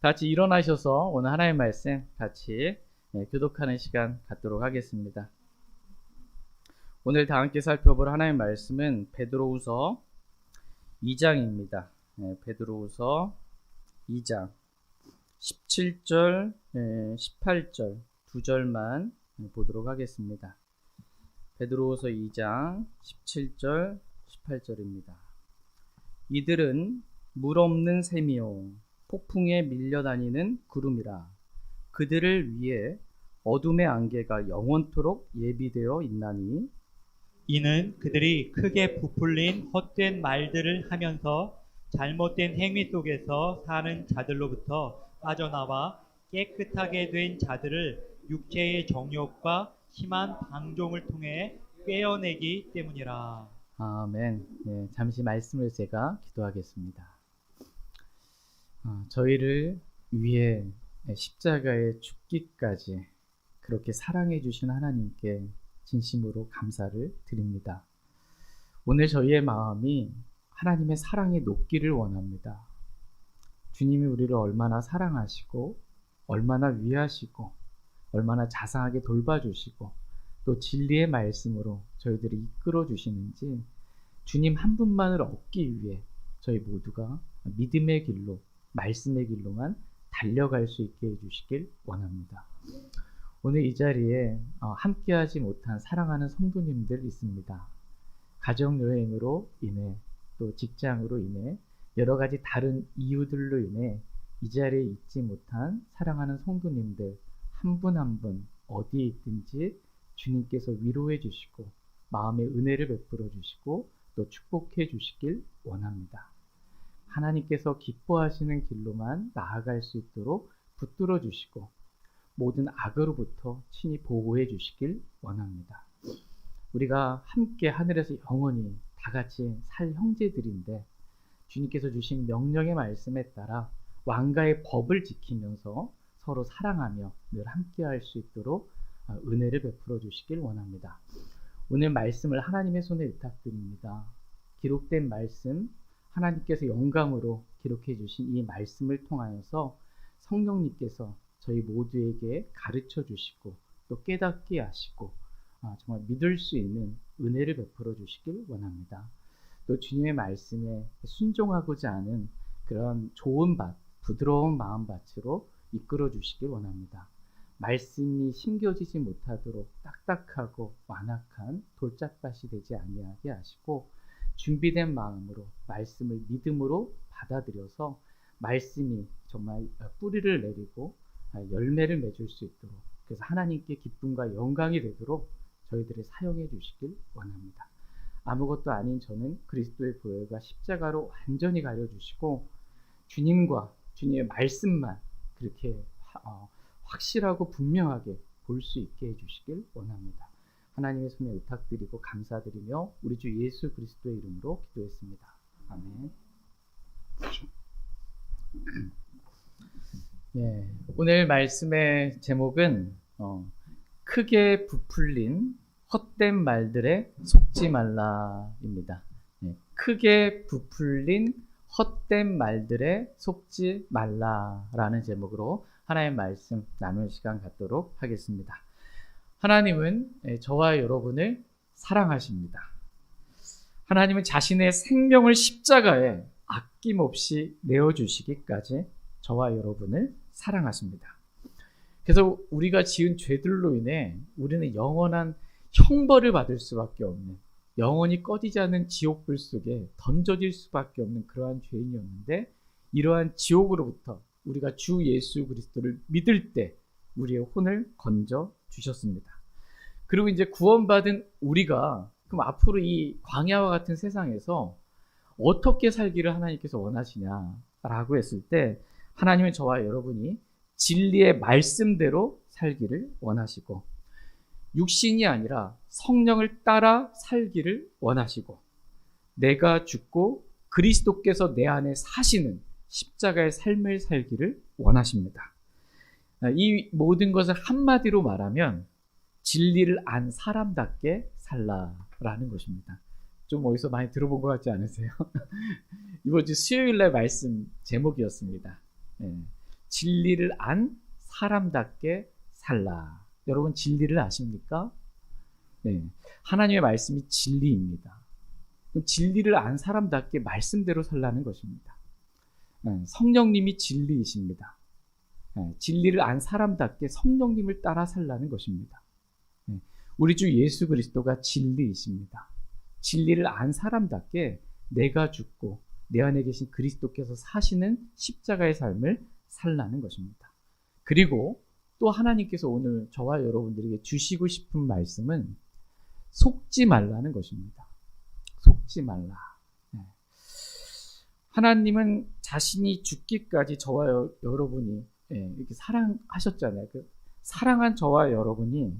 같이 일어나셔서 오늘 하나님의 말씀 같이 교독하는 시간 갖도록 하겠습니다. 오늘 다 함께 살펴볼 하나님의 말씀은 베드로후서 2장입니다. 베드로후서 2장 17절, 18절 두 절만 보도록 하겠습니다. 베드로후서 2장 17절, 18절입니다. 이들은 물 없는 샘이요 폭풍에 밀려다니는 구름이라. 그들을 위해 어둠의 안개가 영원토록 예비되어 있나니 이는 그들이 크게 부풀린 헛된 말들을 하면서 잘못된 행위 속에서 사는 자들로부터 빠져나와 깨끗하게 된 자들을 육체의 정욕과 심한 방종을 통해 꿰어내기 때문이라. 아멘. 잠시 말씀을 제가 기도하겠습니다. 저희를 위해 십자가에 죽기까지 그렇게 사랑해 주신 하나님께 진심으로 감사를 드립니다. 오늘 저희의 마음이 하나님의 사랑이 높기를 원합니다. 주님이 우리를 얼마나 사랑하시고 얼마나 위하시고 얼마나 자상하게 돌봐주시고 또 진리의 말씀으로 저희들을 이끌어 주시는지 주님 한 분만을 얻기 위해 저희 모두가 믿음의 길로 말씀의 길로만 달려갈 수 있게 해주시길 원합니다. 오늘 이 자리에 함께하지 못한 사랑하는 성도님들 있습니다. 가정여행으로 인해 또 직장으로 인해 여러 가지 다른 이유들로 인해 이 자리에 있지 못한 사랑하는 성도님들 한 분 한 분 어디에 있든지 주님께서 위로해 주시고 마음의 은혜를 베풀어 주시고 또 축복해 주시길 원합니다. 하나님께서 기뻐하시는 길로만 나아갈 수 있도록 붙들어 주시고 모든 악으로부터 친히 보호해 주시길 원합니다. 우리가 함께 하늘에서 영원히 다 같이 살 형제들인데 주님께서 주신 명령의 말씀에 따라 왕가의 법을 지키면서 서로 사랑하며 늘 함께 할 수 있도록 은혜를 베풀어 주시길 원합니다. 오늘 말씀을 하나님의 손에 의탁드립니다. 기록된 말씀, 하나님께서 영감으로 기록해 주신 이 말씀을 통하여서 성령님께서 저희 모두에게 가르쳐 주시고 또 깨닫게 하시고 정말 믿을 수 있는 은혜를 베풀어 주시길 원합니다. 또 주님의 말씀에 순종하고자 하는 그런 좋은 밭, 부드러운 마음밭으로 이끌어 주시길 원합니다. 말씀이 심겨지지 못하도록 딱딱하고 완악한 돌짝밭이 되지 아니하게 하시고 준비된 마음으로 말씀을 믿음으로 받아들여서 말씀이 정말 뿌리를 내리고 열매를 맺을 수 있도록 그래서 하나님께 기쁨과 영광이 되도록 저희들을 사용해 주시길 원합니다. 아무것도 아닌 저는 그리스도의 보혈과 십자가로 완전히 가려주시고 주님과 주님의 말씀만 그렇게 확실하고 분명하게 볼 수 있게 해주시길 원합니다. 하나님의 손에 의탁드리고 감사드리며 우리 주 예수 그리스도의 이름으로 기도했습니다. 아멘. 오늘 말씀의 제목은 크게 부풀린 헛된 말들에 속지 말라입니다. 크게 부풀린 헛된 말들에 속지 말라라는 제목으로 하나님의 말씀 나누는 시간 갖도록 하겠습니다. 하나님은 저와 여러분을 사랑하십니다. 하나님은 자신의 생명을 십자가에 아낌없이 내어주시기까지 저와 여러분을 사랑하십니다. 그래서 우리가 지은 죄들로 인해 우리는 영원한 형벌을 받을 수밖에 없는 영원히 꺼지지 않는 지옥불 속에 던져질 수밖에 없는 그러한 죄인이었는데 이러한 지옥으로부터 우리가 주 예수 그리스도를 믿을 때 우리의 혼을 건져 주셨습니다. 그리고 이제 구원받은 우리가 그럼 앞으로 이 광야와 같은 세상에서 어떻게 살기를 하나님께서 원하시냐라고 했을 때 하나님은 저와 여러분이 진리의 말씀대로 살기를 원하시고 육신이 아니라 성령을 따라 살기를 원하시고 내가 죽고 그리스도께서 내 안에 사시는 십자가의 삶을 살기를 원하십니다. 이 모든 것을 한마디로 말하면 진리를 안 사람답게 살라라는 것입니다. 좀 어디서 많이 들어본 것 같지 않으세요? 이번 주 수요일날 말씀 제목이었습니다. 진리를 안 사람답게 살라. 여러분 진리를 아십니까? 네. 하나님의 말씀이 진리입니다. 그럼 진리를 안 사람답게 말씀대로 살라는 것입니다. 성령님이 진리이십니다. 진리를 안 사람답게 성령님을 따라 살라는 것입니다. 우리 주 예수 그리스도가 진리이십니다. 진리를 안 사람답게 내가 죽고 내 안에 계신 그리스도께서 사시는 십자가의 삶을 살라는 것입니다. 그리고 또 하나님께서 오늘 저와 여러분들에게 주시고 싶은 말씀은 속지 말라는 것입니다. 속지 말라. 하나님은 자신이 죽기까지 저와 여러분이 이렇게 사랑하셨잖아요. 그 사랑한 저와 여러분이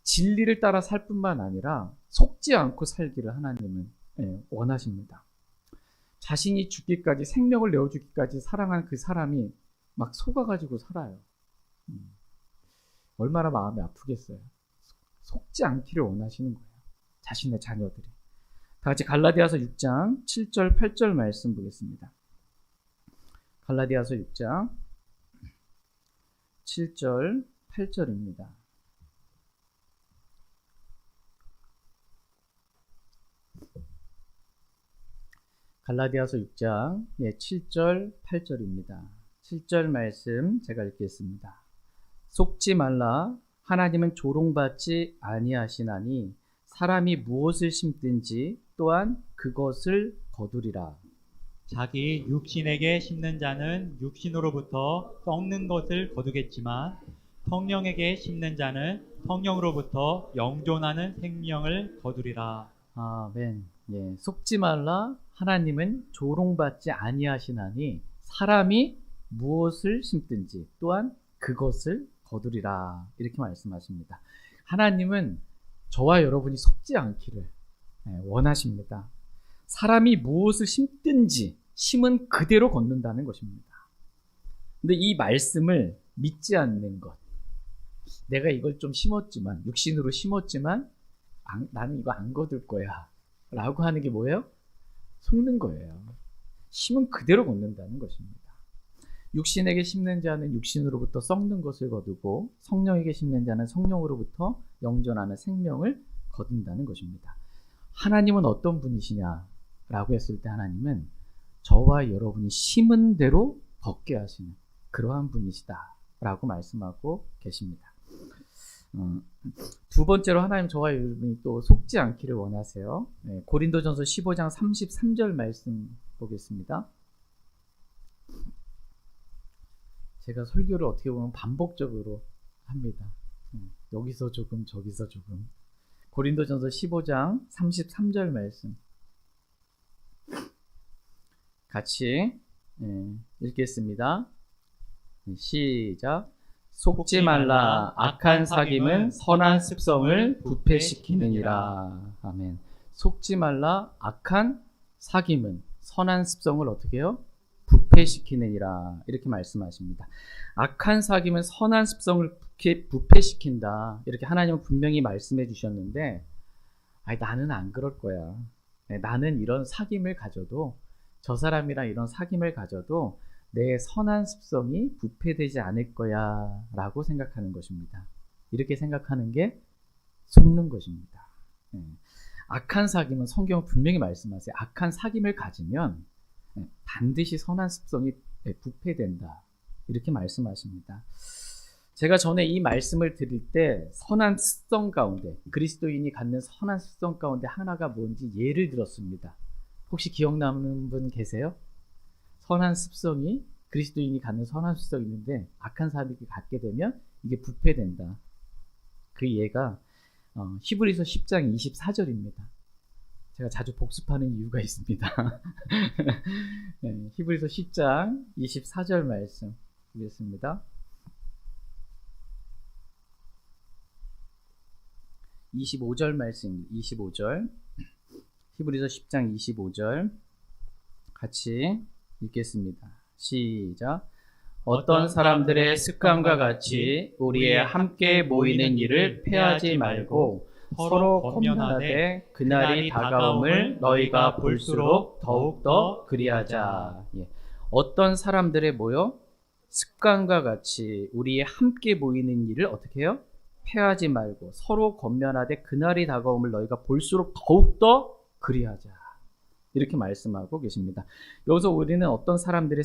진리를 따라 살 뿐만 아니라 속지 않고 살기를 하나님은 원하십니다. 자신이 죽기까지, 생명을 내어주기까지 사랑한 그 사람이 막 속아가지고 살아요. 얼마나 마음이 아프겠어요. 속지 않기를 원하시는 거예요. 자신의 자녀들이. 다 같이 갈라디아서 6장 7절 8절 말씀 보겠습니다. 갈라디아서 6장 7절 8절입니다. 갈라디아서 6장 7절 8절입니다. 7절 말씀 제가 읽겠습니다. 속지 말라. 하나님은 조롱받지 아니하시나니 사람이 무엇을 심든지 또한 그것을 거두리라. 자기 육신에게 심는 자는 육신으로부터 썩는 것을 거두겠지만 성령에게 심는 자는 성령으로부터 영존하는 생명을 거두리라. 아멘. 속지 말라. 하나님은 조롱받지 아니하시나니 사람이 무엇을 심든지 또한 그것을 거두리라. 이렇게 말씀하십니다. 하나님은 저와 여러분이 속지 않기를 원하십니다. 사람이 무엇을 심든지 심은 그대로 걷는다는 것입니다. 근데 이 말씀을 믿지 않는 것, 내가 이걸 좀 심었지만, 육신으로 심었지만 나는 이거 안 거둘 거야 라고 하는 게 뭐예요? 속는 거예요. 심은 그대로 걷는다는 것입니다. 육신에게 심는 자는 육신으로부터 썩는 것을 거두고 성령에게 심는 자는 성령으로부터 영존하는 생명을 거둔다는 것입니다. 하나님은 어떤 분이시냐라고 했을 때 하나님은 저와 여러분이 심은 대로 걷게 하시는 그러한 분이시다라고 말씀하고 계십니다. 두 번째로 하나님 저와 여러분이 또 속지 않기를 원하세요. 고린도전서 15장 33절 말씀 보겠습니다. 제가 설교를 어떻게 보면 반복적으로 합니다. 여기서 조금 저기서 조금. 고린도전서 15장 33절 말씀 같이 읽겠습니다. 시작. 속지 말라. 악한 사귐은 선한 습성을 부패시키느니라. 아멘. 속지 말라. 악한 사귐은 선한 습성을 어떻게 해요? 부패시키느니라. 이렇게 말씀하십니다. 악한 사귐은 선한 습성을 부패시킨다. 이렇게 하나님은 분명히 말씀해 주셨는데 나는 안 그럴 거야. 나는 이런 사귐을 가져도, 저 사람이랑 이런 사귐을 가져도 내 선한 습성이 부패되지 않을 거야 라고 생각하는 것입니다. 이렇게 생각하는 게 속는 것입니다. 악한 사귐은 성경은 분명히 말씀하세요. 악한 사귐을 가지면 반드시 선한 습성이 부패된다. 이렇게 말씀하십니다. 제가 전에 이 말씀을 드릴 때 선한 습성 가운데, 그리스도인이 갖는 선한 습성 가운데 하나가 뭔지 예를 들었습니다. 혹시 기억나는 분 계세요? 선한 습성이, 그리스도인이 갖는 선한 습성이 있는데 악한 사람이 갖게 되면 이게 부패된다. 그 예가 히브리서 10장 24절입니다. 제가 자주 복습하는 이유가 있습니다. 히브리서 10장 24절 말씀 보겠습니다. 25절 말씀입니다. 25절. 히브리서 10장 25절 같이 읽겠습니다. 시작. 어떤 사람들의 습관과 같이 우리의 함께 모이는 일을 폐하지 말고 서로 권면하되 그날이 다가옴을 너희가 볼수록 더욱더 그리하자. 어떤 사람들의 뭐요? 습관과 같이 우리의 함께 모이는 일을 어떻게 해요? 패하지 말고 서로 권면하되 그날이 다가옴을 너희가 볼수록 더욱더 그리하자. 이렇게 말씀하고 계십니다. 여기서 우리는 어떤 사람들의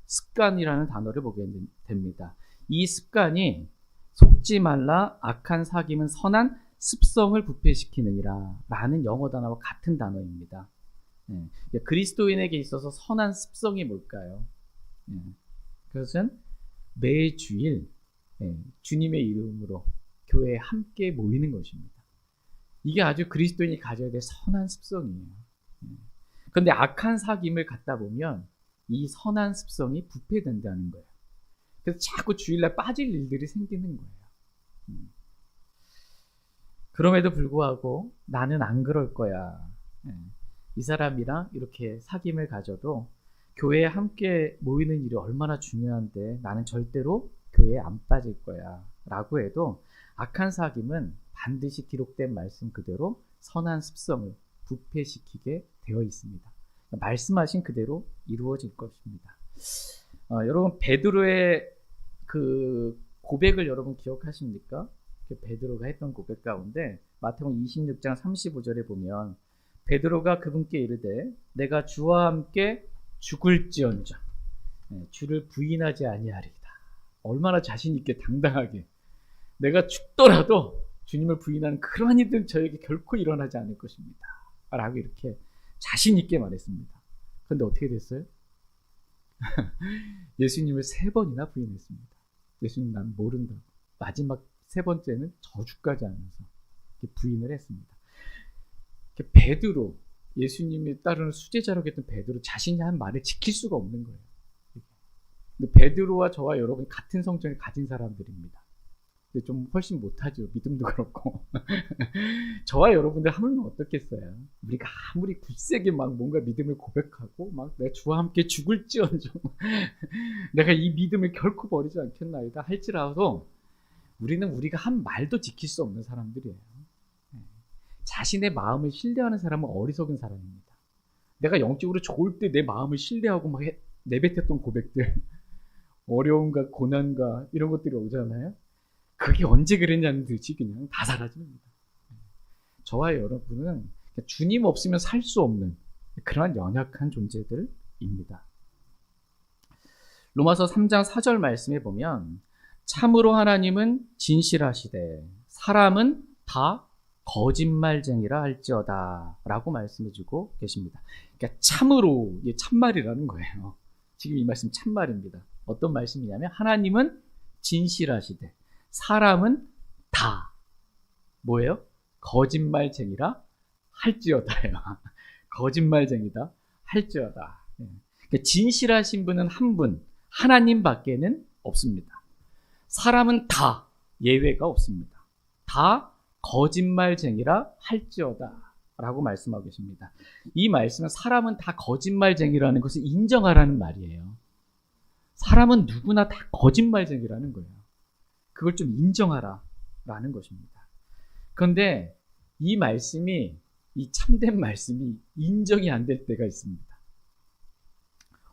습관이라는 단어를 보게 됩니다. 이 습관이 속지 말라 악한 사귐은 선한 습성을 부패시키느니라 라는 영어 단어와 같은 단어입니다. 그리스도인에게 있어서 선한 습성이 뭘까요? 그것은 매주일 주님의 이름으로 교회에 함께 모이는 것입니다. 이게 아주 그리스도인이 가져야 될 선한 습성이에요. 그런데 악한 사귐을 갖다 보면 이 선한 습성이 부패된다는 거예요. 그래서 자꾸 주일날 빠질 일들이 생기는 거예요. 그럼에도 불구하고 나는 안 그럴 거야. 이 사람이랑 이렇게 사귐을 가져도 교회에 함께 모이는 일이 얼마나 중요한데 나는 절대로 교회에 안 빠질 거야 라고 해도 악한 사귐은 반드시 기록된 말씀 그대로 선한 습성을 부패시키게 되어 있습니다. 말씀하신 그대로 이루어질 것입니다. 여러분 베드로의 그 고백을 여러분 기억하십니까? 베드로가 했던 고백 가운데 마태복음 26장 35절에 보면 베드로가 그분께 이르되 내가 주와 함께 죽을지언정 주를 부인하지 아니하리이다. 얼마나 자신 있게 당당하게 내가 죽더라도 주님을 부인하는 그러한 일은 저에게 결코 일어나지 않을 것입니다. 라고 이렇게 자신 있게 말했습니다. 그런데 어떻게 됐어요? 예수님을 3번이나 부인했습니다. 예수님 난 모른다고. 마지막 3번째는 저주까지 하면서 부인을 했습니다. 베드로, 예수님이 따르는 수제자라고 했던 베드로 자신이 한 말을 지킬 수가 없는 거예요. 근데 베드로와 저와 여러분 같은 성정을 가진 사람들입니다. 근데 좀 훨씬 못하죠. 믿음도 그렇고. 저와 여러분들 하면 어떻겠어요? 우리가 아무리 굳세게 막 뭔가 믿음을 고백하고 막 내가 주와 함께 죽을지언정 내가 이 믿음을 결코 버리지 않겠나이다 할지라도 우리는 우리가 한 말도 지킬 수 없는 사람들이에요. 자신의 마음을 신뢰하는 사람은 어리석은 사람입니다. 내가 영적으로 좋을 때 내 마음을 신뢰하고 막 내뱉었던 고백들 어려움과 고난과 이런 것들이 오잖아요. 그게 언제 그랬냐는 듯이 그냥 다 사라집니다. 저와 여러분은 주님 없으면 살 수 없는 그러한 연약한 존재들입니다. 로마서 3장 4절 말씀에 보면 참으로 하나님은 진실하시되 사람은 다 거짓말쟁이라 할지어다 라고 말씀해주고 계십니다. 그러니까 참으로, 이게 참말이라는 거예요. 지금 이 말씀 참말입니다. 어떤 말씀이냐면 하나님은 진실하시되 사람은 다 뭐예요? 거짓말쟁이라 할지어다예요. 거짓말쟁이다 할지어다. 그러니까 진실하신 분은 한 분, 하나님밖에는 없습니다. 사람은 다 예외가 없습니다. 다 거짓말쟁이라 할지어다 라고 말씀하고 계십니다. 이 말씀은 사람은 다 거짓말쟁이라는 것을 인정하라는 말이에요. 사람은 누구나 다 거짓말쟁이라는 거예요. 그걸 좀 인정하라 라는 것입니다. 그런데 이 말씀이, 이 참된 말씀이 인정이 안 될 때가 있습니다.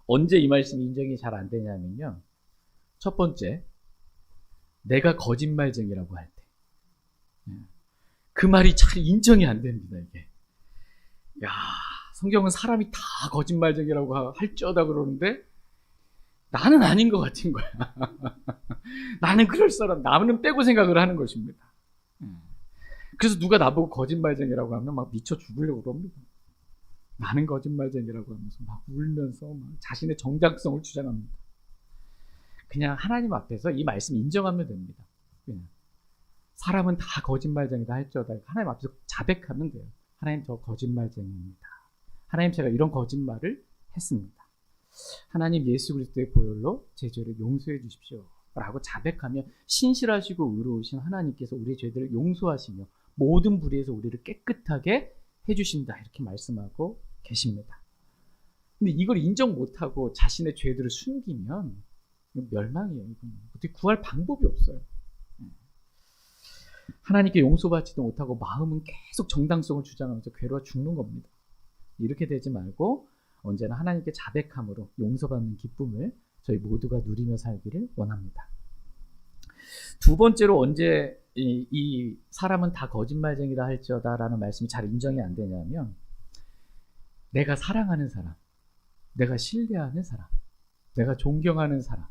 언제 이 말씀이 인정이 잘 안 되냐면요. 첫 번째, 내가 거짓말쟁이라고 할 때. 그 말이 잘 인정이 안 됩니다, 이게. 야, 성경은 사람이 다 거짓말쟁이라고 할지어다 그러는데 나는 아닌 것 같은 거야. 나는 그럴 사람, 나는 빼고 생각을 하는 것입니다. 그래서 누가 나보고 거짓말쟁이라고 하면 막 미쳐 죽으려고 그럽니다. 나는 거짓말쟁이라고 하면서 막 울면서 막 자신의 정당성을 주장합니다. 그냥 하나님 앞에서 이 말씀 인정하면 됩니다. 그냥. 사람은 다 거짓말쟁이다 할지어다 하나님 앞에서 자백하면 돼요. 하나님 저 거짓말쟁이입니다. 하나님 제가 이런 거짓말을 했습니다. 하나님 예수 그리스도의 보혈로 제 죄를 용서해 주십시오 라고 자백하면 신실하시고 의로우신 하나님께서 우리의 죄들을 용서하시며 모든 불의에서 우리를 깨끗하게 해주신다 이렇게 말씀하고 계십니다. 근데 이걸 인정 못하고 자신의 죄들을 숨기면 멸망이에요. 이건 어떻게 구할 방법이 없어요. 하나님께 용서받지도 못하고 마음은 계속 정당성을 주장하면서 괴로워 죽는 겁니다. 이렇게 되지 말고 언제나 하나님께 자백함으로 용서받는 기쁨을 저희 모두가 누리며 살기를 원합니다. 두 번째로 언제 이 사람은 다 거짓말쟁이라 할지어다라는 말씀이 잘 인정이 안 되냐면, 내가 사랑하는 사람, 내가 신뢰하는 사람, 내가 존경하는 사람,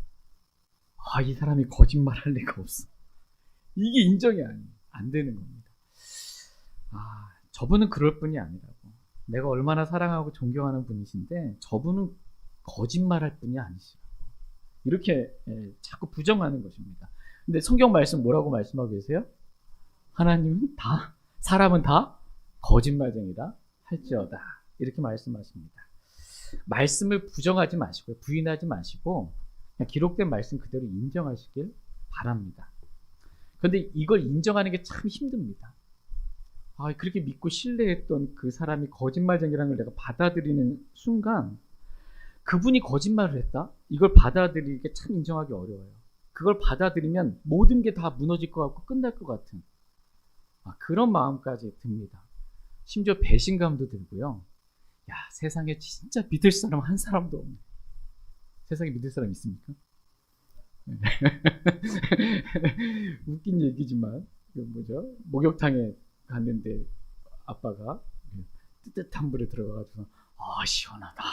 이 사람이 거짓말할 리가 없어. 이게 인정이 안 되는 겁니다. 저분은 그럴 분이 아니라고. 내가 얼마나 사랑하고 존경하는 분이신데 저분은 거짓말할 분이 아니시라고. 이렇게 자꾸 부정하는 것입니다. 근데 성경 말씀 뭐라고 말씀하고 계세요? 하나님은 사람은 다 거짓말쟁이라 할지어다. 이렇게 말씀하십니다. 말씀을 부정하지 마시고요. 부인하지 마시고 그냥 기록된 말씀 그대로 인정하시길 바랍니다. 그런데 이걸 인정하는 게 참 힘듭니다. 그렇게 믿고 신뢰했던 그 사람이 거짓말쟁이라는 걸 내가 받아들이는 순간, 그분이 거짓말을 했다? 이걸 받아들이기 참 인정하기 어려워요. 그걸 받아들이면 모든 게 다 무너질 것 같고 끝날 것 같은 그런 마음까지 듭니다. 심지어 배신감도 들고요. 세상에 진짜 믿을 사람 한 사람도 없네. 세상에 믿을 사람 있습니까? 웃긴 얘기지만 목욕탕에 갔는데 아빠가 뜨뜻한 물에 들어가가지고 시원하다.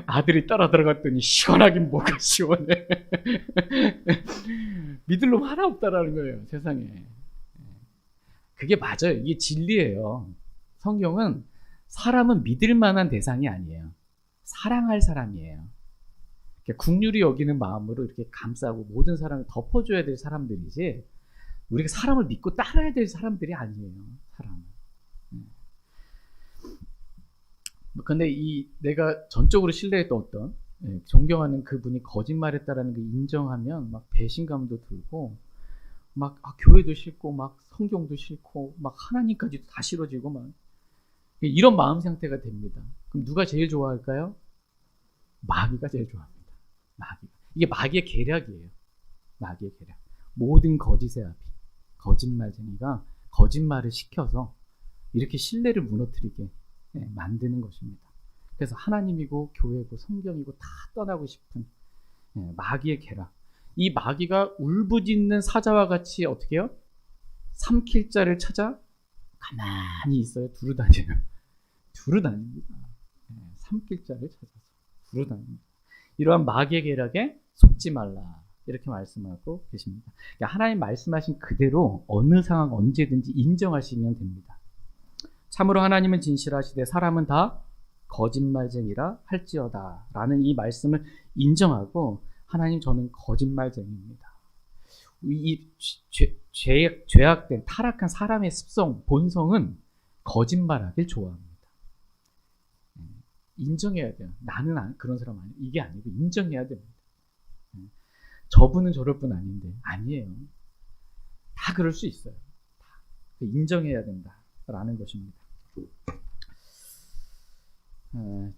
아들이 따라 들어갔더니 시원하긴 뭐가 시원해. 믿을 놈 하나 없다라는 거예요, 세상에. 그게 맞아요. 이게 진리예요. 성경은 사람은 믿을 만한 대상이 아니에요. 사랑할 사람이에요. 국률이 여기는 마음으로 이렇게 감싸고 모든 사람을 덮어줘야 될 사람들이지, 우리가 사람을 믿고 따라야 될 사람들이 아니에요. 사람은. 근데 내가 전적으로 신뢰했던 어떤 존경하는 그분이 거짓말했다라는 걸 인정하면 막 배신감도 들고 막 교회도 싫고 막 성경도 싫고 막 하나님까지도 다 싫어지고 막 이런 마음 상태가 됩니다. 그럼 누가 제일 좋아할까요? 마귀가 제일 좋아합니다. 이게 마귀의 계략이에요. 마귀의 계략. 모든 거짓의 아비, 거짓말쟁이가 거짓말을 시켜서 이렇게 신뢰를 무너뜨리게 만드는 것입니다. 그래서 하나님이고 교회고 성경이고 다 떠나고 싶은 마귀의 계략. 이 마귀가 울부짖는 사자와 같이 어떻게 해요? 삼킬 자를 찾아 가만히 있어요. 두루 다녀요. 두루 다닙니다. 삼킬 자를 찾아서 두루 다닙니다. 이러한 마귀의 계략에 속지 말라. 이렇게 말씀하고 계십니다. 그러니까 하나님 말씀하신 그대로 어느 상황 언제든지 인정하시면 됩니다. 참으로 하나님은 진실하시되 사람은 다 거짓말쟁이라 할지어다 라는 이 말씀을 인정하고, 하나님 저는 거짓말쟁이입니다. 이 죄악된 타락한 사람의 습성, 본성은 거짓말하길 좋아합니다. 인정해야 돼요. 나는 그런 사람 아니에요. 이게 아니고 인정해야 됩니다. 저분은 저럴 분 아닌데, 아니에요. 다 그럴 수 있어요. 다. 인정해야 된다라는 것입니다.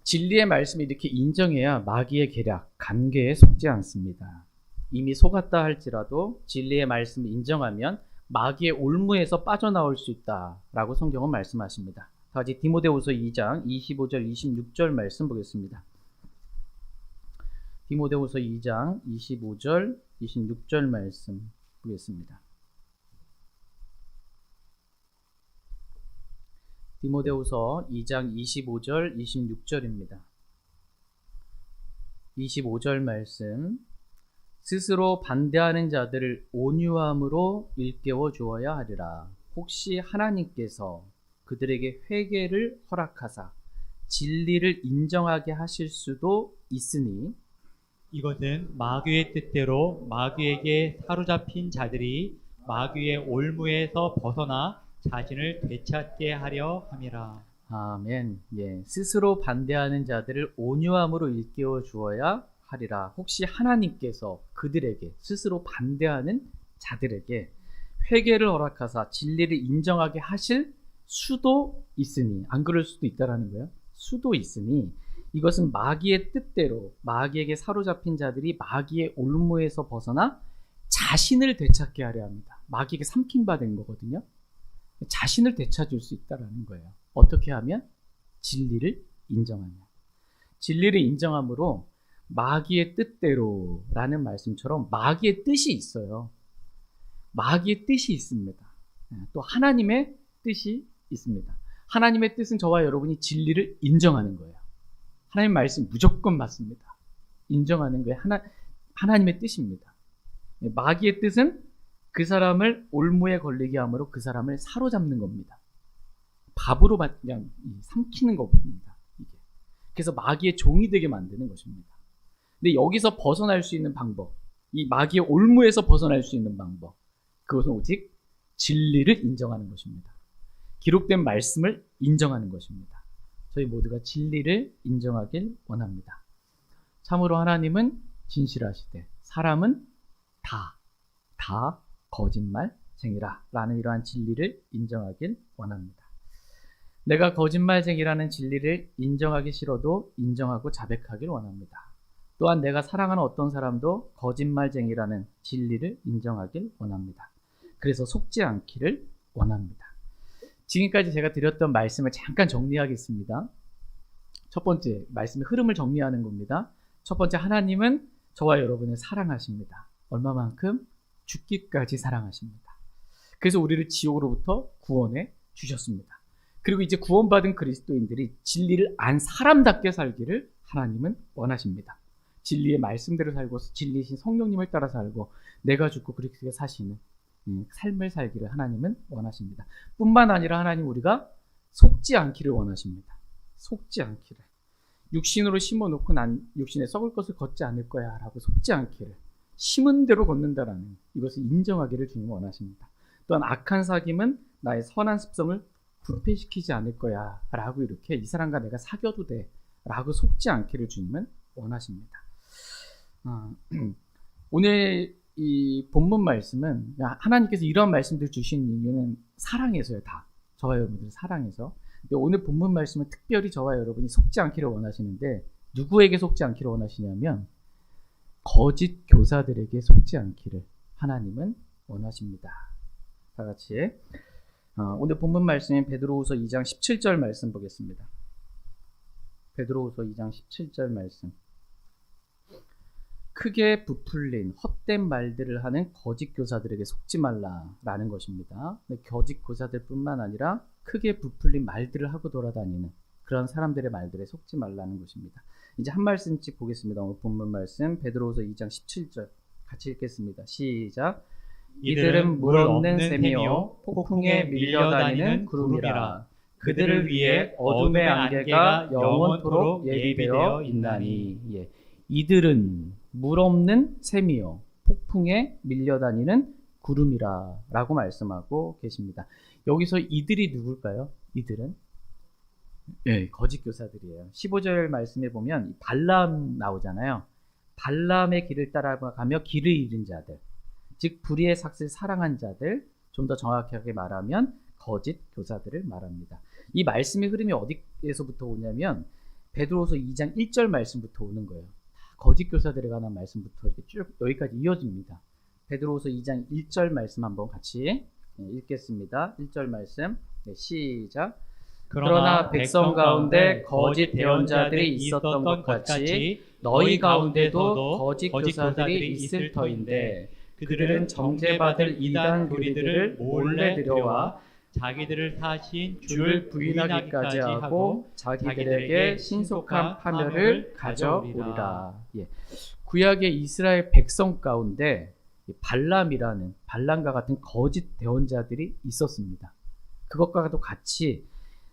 진리의 말씀을 이렇게 인정해야 마귀의 계략, 관계에 속지 않습니다. 이미 속았다 할지라도 진리의 말씀을 인정하면 마귀의 올무에서 빠져나올 수 있다라고 성경은 말씀하십니다. 다시 디모데후서 2장 25절 26절 말씀 보겠습니다. 디모데후서 2장 25절 26절 말씀 보겠습니다. 디모데후서 2장 25절 26절입니다. 25절 말씀. 스스로 반대하는 자들을 온유함으로 일깨워 주어야 하리라. 혹시 하나님께서 그들에게 회개를 허락하사 진리를 인정하게 하실 수도 있으니, 이것은 마귀의 뜻대로 마귀에게 사로잡힌 자들이 마귀의 올무에서 벗어나 자신을 되찾게 하려 함이라. 아멘. 스스로 반대하는 자들을 온유함으로 일깨워 주어야 하리라. 혹시 하나님께서 그들에게, 스스로 반대하는 자들에게 회개를 허락하사 진리를 인정하게 하실 수도 있으니, 안 그럴 수도 있다라는 거예요. 수도 있으니, 이것은 마귀의 뜻대로 마귀에게 사로잡힌 자들이 마귀의 올무에서 벗어나 자신을 되찾게 하려 합니다. 마귀에게 삼킴받은 거거든요. 자신을 되찾을 수 있다라는 거예요. 어떻게 하면? 진리를 인정하냐. 진리를 인정함으로 마귀의 뜻대로라는 말씀처럼 마귀의 뜻이 있어요. 마귀의 뜻이 있습니다. 또 하나님의 뜻이 있습니다. 하나님의 뜻은 저와 여러분이 진리를 인정하는 거예요. 하나님 말씀 무조건 맞습니다. 인정하는 거예요. 하나님의 뜻입니다. 마귀의 뜻은 그 사람을 올무에 걸리게 함으로 그 사람을 사로잡는 겁니다. 밥으로 그냥 삼키는 겁니다. 이게. 그래서 마귀의 종이 되게 만드는 것입니다. 근데 여기서 벗어날 수 있는 방법, 이 마귀의 올무에서 벗어날 수 있는 방법, 그것은 오직 진리를 인정하는 것입니다. 기록된 말씀을 인정하는 것입니다. 저희 모두가 진리를 인정하길 원합니다. 참으로 하나님은 진실하시되 사람은 다 거짓말쟁이라 라는 이러한 진리를 인정하길 원합니다. 내가 거짓말쟁이라는 진리를 인정하기 싫어도 인정하고 자백하길 원합니다. 또한 내가 사랑하는 어떤 사람도 거짓말쟁이라는 진리를 인정하길 원합니다. 그래서 속지 않기를 원합니다. 지금까지 제가 드렸던 말씀을 잠깐 정리하겠습니다. 첫 번째, 말씀의 흐름을 정리하는 겁니다. 첫 번째, 하나님은 저와 여러분을 사랑하십니다. 얼마만큼? 죽기까지 사랑하십니다. 그래서 우리를 지옥으로부터 구원해 주셨습니다. 그리고 이제 구원받은 그리스도인들이 진리를 안 사람답게 살기를 하나님은 원하십니다. 진리의 말씀대로 살고 진리이신 성령님을 따라 살고 내가 죽고 그렇게 사시는 삶을 살기를 하나님은 원하십니다. 뿐만 아니라 하나님 우리가 속지 않기를 원하십니다. 속지 않기를. 육신으로 심어놓고 난 육신에 썩을 것을 걷지 않을 거야 라고 속지 않기를. 심은 대로 걷는다라는 이것을 인정하기를 주님 원하십니다. 또한 악한 사귐은 나의 선한 습성을 부패시키지 않을 거야 라고 이렇게 이 사람과 내가 사귀어도 돼 라고 속지 않기를 주님은 원하십니다. 오늘 이 본문 말씀은 하나님께서 이런 말씀들 주신 이유는 사랑해서요. 다 저와 여러분들 사랑해서. 근데 오늘 본문 말씀은 특별히 저와 여러분이 속지 않기를 원하시는데 누구에게 속지 않기를 원하시냐면 거짓 교사들에게 속지 않기를 하나님은 원하십니다. 다 같이 오늘 본문 말씀인 베드로후서 2장 17절 말씀 보겠습니다. 베드로후서 2장 17절 말씀. 크게 부풀린 헛된 말들을 하는 거짓 교사들에게 속지 말라라는 것입니다. 거짓 교사들뿐만 아니라 크게 부풀린 말들을 하고 돌아다니는 그런 사람들의 말들에 속지 말라는 것입니다. 이제 한 말씀씩 보겠습니다. 오늘 본문 말씀 베드로후서 2장 17절 같이 읽겠습니다. 시작. 이들은 물 없는 샘이요 폭풍에 밀려다니는 구름이라. 그들을 위해 어둠의 안개가 영원토록 예비되어 있나니. 예. 이들은 물 없는 샘이요 폭풍에 밀려다니는 구름이라 라고 말씀하고 계십니다. 여기서 이들이 누굴까요? 이들은 거짓 교사들이에요. 15절 말씀에 보면 발람 나오잖아요. 발람의 길을 따라가며 길을 잃은 자들, 즉 불의의 삭슬 사랑한 자들, 좀 더 정확하게 말하면 거짓 교사들을 말합니다. 이 말씀의 흐름이 어디에서부터 오냐면 베드로후서 2장 1절 말씀부터 오는 거예요. 거짓 교사들에 관한 말씀부터 이렇게 쭉 여기까지 이어집니다. 베드로후서 2장 1절 말씀 한번 같이 읽겠습니다. 1절 말씀 시작. 그러나 백성 가운데 거짓 대언자들이 있었던 것 같이 너희 가운데도 거짓 교사들이 있을 터인데 그들은 정죄받을 이단 교리들을 몰래 들여와 자기들을 사신 주를 부인하기까지 하고 자기들에게 신속한 파멸을 가져오리라. 예. 구약의 이스라엘 백성 가운데 발람과 같은 거짓 대언자들이 있었습니다. 그것과도 같이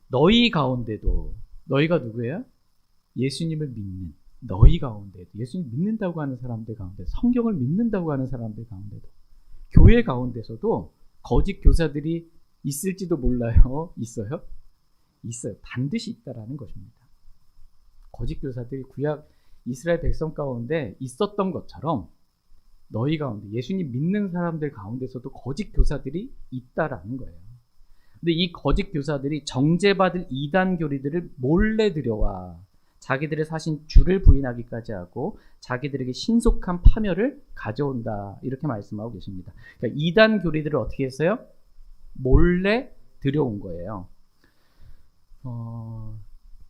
너희 가운데도, 너희가 누구예요? 예수님을 믿는 너희 가운데도, 예수님 믿는다고 하는 사람들 가운데, 성경을 믿는다고 하는 사람들 가운데도, 교회 가운데서도 거짓 교사들이 있을지도 몰라요. 있어요? 있어요. 반드시 있다라는 것입니다. 거짓 교사들이 구약 이스라엘 백성 가운데 있었던 것처럼 너희 가운데, 예수님 믿는 사람들 가운데서도 거짓 교사들이 있다라는 거예요. 근데 이 거짓 교사들이 정죄받을 이단 교리들을 몰래 들여와 자기들의 사신 주를 부인하기까지 하고 자기들에게 신속한 파멸을 가져온다. 이렇게 말씀하고 계십니다. 그러니까 이단 교리들을 어떻게 했어요? 몰래 들여온 거예요.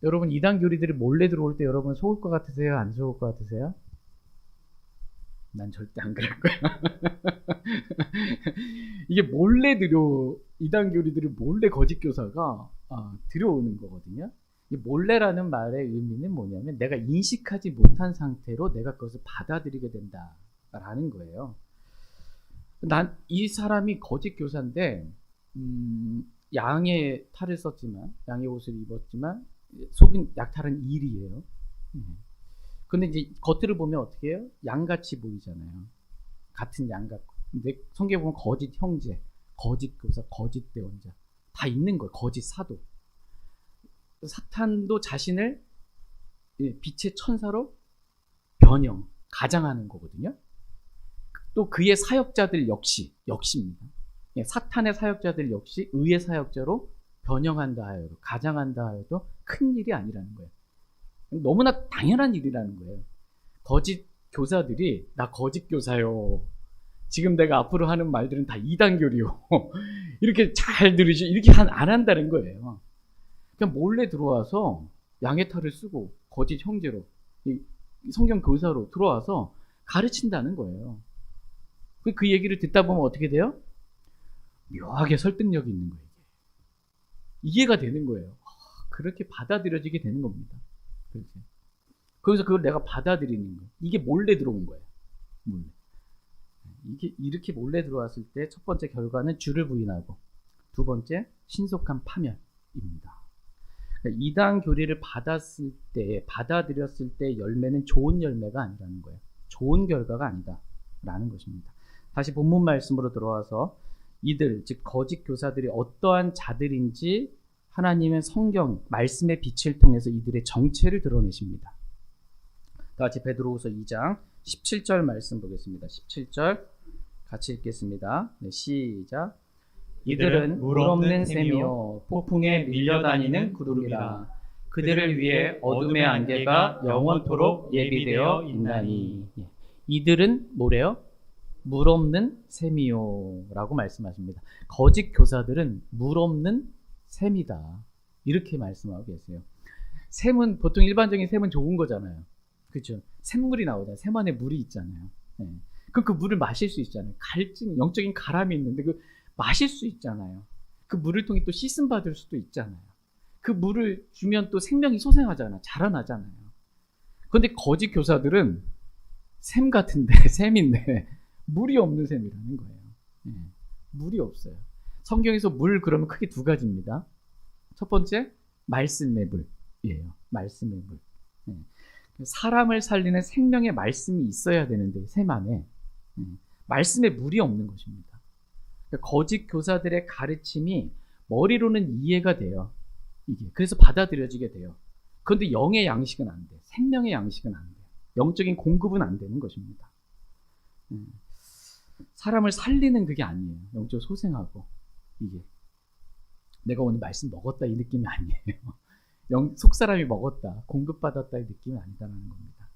여러분 이단 교리들이 몰래 들어올 때 여러분 속을 것 같으세요? 안 속을 것 같으세요? 난 절대 안 그럴 거야. 이게 몰래 이단 교리들이 몰래 거짓 교사가 들여오는 거거든요. 이 몰래라는 말의 의미는 뭐냐면 내가 인식하지 못한 상태로 내가 그것을 받아들이게 된다라는 거예요. 난 이 사람이 거짓 교사인데 양의 탈을 썼지만, 양의 옷을 입었지만 속은 약탈은 일이에요. 근데 이제 겉으로 보면 어떻게 해요? 양같이 보이잖아요. 같은 양 같고. 근데 성경에 보면 거짓 형제, 거짓 교사, 거짓 대원자 다 있는 거예요. 거짓 사도. 사탄도 자신을 빛의 천사로 변형, 가장하는 거거든요. 또 그의 사역자들 역시입니다. 사탄의 사역자들 역시 의의 사역자로 변형한다 하여도, 가장한다 하여도 큰 일이 아니라는 거예요. 너무나 당연한 일이라는 거예요. 거짓 교사들이 나 거짓 교사요. 지금 내가 앞으로 하는 말들은 다 이단교리요. 이렇게 잘 들으시, 이렇게 안 한다는 거예요. 그냥 몰래 들어와서 양의 탈을 쓰고 거짓 형제로, 성경 교사로 들어와서 가르친다는 거예요. 그 얘기를 듣다 보면 어떻게 돼요? 묘하게 설득력이 있는 거예요. 이해가 되는 거예요. 그렇게 받아들여지게 되는 겁니다. 그렇지. 그래서 그걸 내가 받아들이는 거. 이게 몰래 들어온 거예요. 몰래. 이렇게 몰래 들어왔을 때 첫 번째 결과는 주를 부인하고, 두 번째 신속한 파멸입니다. 그러니까 이단 교리를 받아들였을 때 열매는 좋은 열매가 아니라는 거예요. 좋은 결과가 아니다라는 것입니다. 다시 본문 말씀으로 들어와서 이들, 즉 거짓 교사들이 어떠한 자들인지 하나님은 성경, 말씀의 빛을 통해서 이들의 정체를 드러내십니다. 다 같이 베드로후서 2장 17절 말씀 보겠습니다. 17절 같이 읽겠습니다. 네, 시작. 이들은 물 없는 샘이요 폭풍에 밀려다니는 구름이라. 그들을 위해 어둠의 안개가 영원토록 예비되어 있나니. 이들은 뭐래요? 물 없는 샘이요 라고 말씀하십니다. 거짓 교사들은 물 없는 샘이다, 이렇게 말씀하고 계세요. 샘은 보통 일반적인 샘은 좋은 거잖아요. 그렇죠? 샘물이 나오잖아요. 샘 안에 물이 있잖아요. 그럼 그 물을 마실 수 있잖아요. 영적인 가람이 있는데 그 마실 수 있잖아요. 그 물을 통해 또 씻음 받을 수도 있잖아요. 그 물을 주면 또 생명이 소생하잖아요. 자라나잖아요. 그런데 거짓 교사들은 샘 같은데, 샘인데 물이 없는 샘이라는 거예요. 물이 없어요. 성경에서 물 그러면 크게 두 가지입니다. 첫 번째, 말씀의 물이에요. 말씀의 물. 사람을 살리는 생명의 말씀이 있어야 되는데 샘 안에 말씀의 물이 없는 것입니다. 거짓 교사들의 가르침이 머리로는 이해가 돼요. 이게 그래서 받아들여지게 돼요. 그런데 영의 양식은 안 돼. 생명의 양식은 안 돼요. 영적인 공급은 안 되는 것입니다. 사람을 살리는 그게 아니에요. 영적 소생하고, 이게 내가 오늘 말씀 먹었다 이 느낌이 아니에요. 속사람이 먹었다, 공급받았다 이 느낌이 아니다라는 겁니다.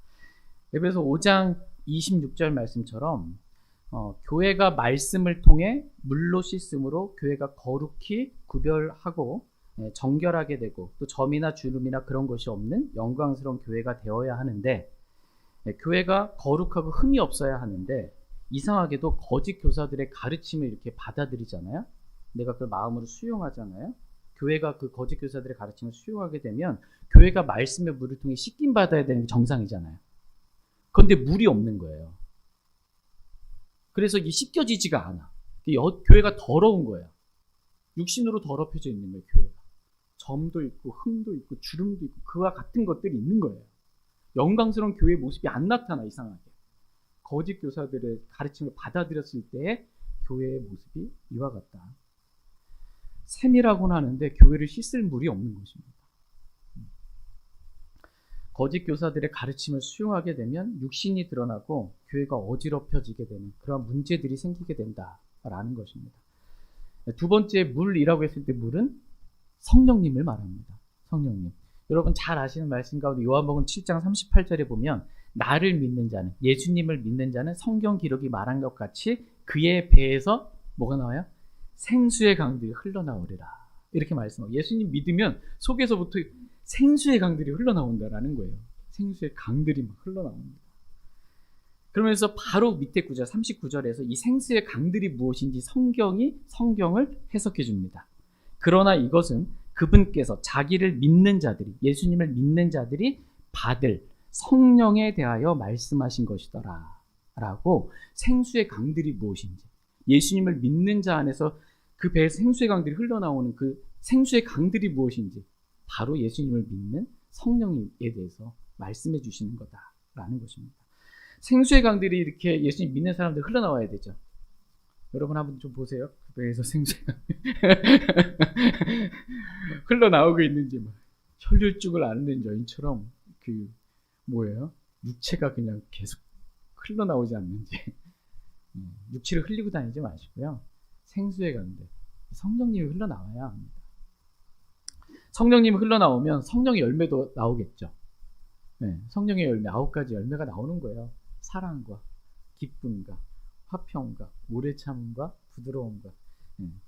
에베소 5장 26절 말씀처럼 교회가 말씀을 통해 물로 씻음으로 교회가 거룩히 구별하고 정결하게 되고, 또 점이나 주름이나 그런 것이 없는 영광스러운 교회가 되어야 하는데, 교회가 거룩하고 흠이 없어야 하는데 이상하게도 거짓 교사들의 가르침을 이렇게 받아들이잖아요. 내가 그걸 마음으로 수용하잖아요. 교회가 그 거짓 교사들의 가르침을 수용하게 되면 교회가 말씀의 물을 통해 씻김 받아야 되는 게 정상이잖아요. 그런데 물이 없는 거예요. 그래서 이게 씻겨지지가 않아. 교회가 더러운 거야. 육신으로 더럽혀져 있는 거예요. 교회가 점도 있고 흠도 있고 주름도 있고 그와 같은 것들이 있는 거예요. 영광스러운 교회의 모습이 안 나타나. 이상하게 거짓 교사들의 가르침을 받아들였을 때 교회의 모습이 이와 같다. 샘이라고는 하는데 교회를 씻을 물이 없는 것입니다. 거짓 교사들의 가르침을 수용하게 되면 육신이 드러나고 교회가 어지럽혀지게 되는 그런 문제들이 생기게 된다라는 것입니다. 두 번째, 물이라고 했을 때 물은 성령님을 말합니다. 성령님. 여러분 잘 아시는 말씀 가운데 요한복음 7장 38절에 보면 나를 믿는 자는, 예수님을 믿는 자는 성경 기록이 말한 것 같이 그의 배에서 뭐가 나와요? 생수의 강들이 흘러나오리라. 이렇게 말씀하고, 예수님 믿으면 속에서부터 생수의 강들이 흘러나온다라는 거예요. 생수의 강들이 막 흘러나옵니다. 그러면서 바로 밑에 구절 39절에서 이 생수의 강들이 무엇인지 성경을 해석해 줍니다. 그러나 이것은 그분께서 자기를 믿는 자들이, 예수님을 믿는 자들이 받을 성령에 대하여 말씀하신 것이더라 라고, 생수의 강들이 무엇인지, 예수님을 믿는 자 안에서 그 배에서 생수의 강들이 흘러나오는 그 생수의 강들이 무엇인지 바로 예수님을 믿는 성령에 대해서 말씀해 주시는 거다라는 것입니다. 생수의 강들이 이렇게 예수님 믿는 사람들 흘러나와야 되죠. 여러분 한번 좀 보세요. 그 배에서 생수의 강들이 흘러나오고 있는지, 막 혈류증을 앓는 여인처럼 그 뭐예요? 육체가 그냥 계속 흘러나오지 않는지. 육체를 흘리고 다니지 마시고요. 생수의 강들, 성령님이 흘러나와야 합니다. 성령님이 흘러나오면 성령의 열매도 나오겠죠. 성령의 열매, 9가지 열매가 나오는 거예요. 사랑과 기쁨과 화평과 오래 참음과 부드러움과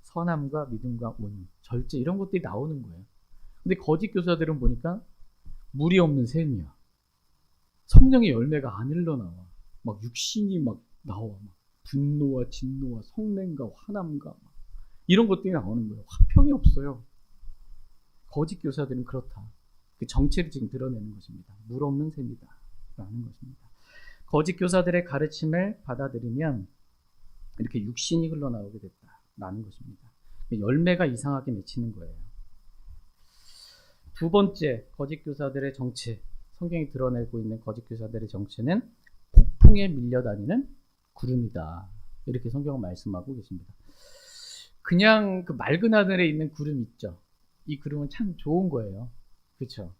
선함과 믿음과 온유, 절제, 이런 것들이 나오는 거예요. 근데 거짓 교사들은 보니까 물이 없는 샘이야. 성령의 열매가 안 흘러나와. 막 육신이 막 나와. 막 분노와 진노와 성냄과 화남과 막 이런 것들이 나오는 거예요. 화평이 없어요. 거짓 교사들은 그렇다. 그 정체를 지금 드러내는 것입니다. 물 없는 샘이다 라는 것입니다. 거짓 교사들의 가르침을 받아들이면 이렇게 육신이 흘러나오게 됐다라는 것입니다. 열매가 이상하게 맺히는 거예요. 두 번째, 거짓 교사들의 정체, 성경이 드러내고 있는 거짓 교사들의 정체는 폭풍에 밀려다니는 구름이다. 이렇게 성경은 말씀하고 계십니다. 그냥 그 맑은 하늘에 있는 구름 있죠. 이 구름은 참 좋은 거예요. 그렇죠?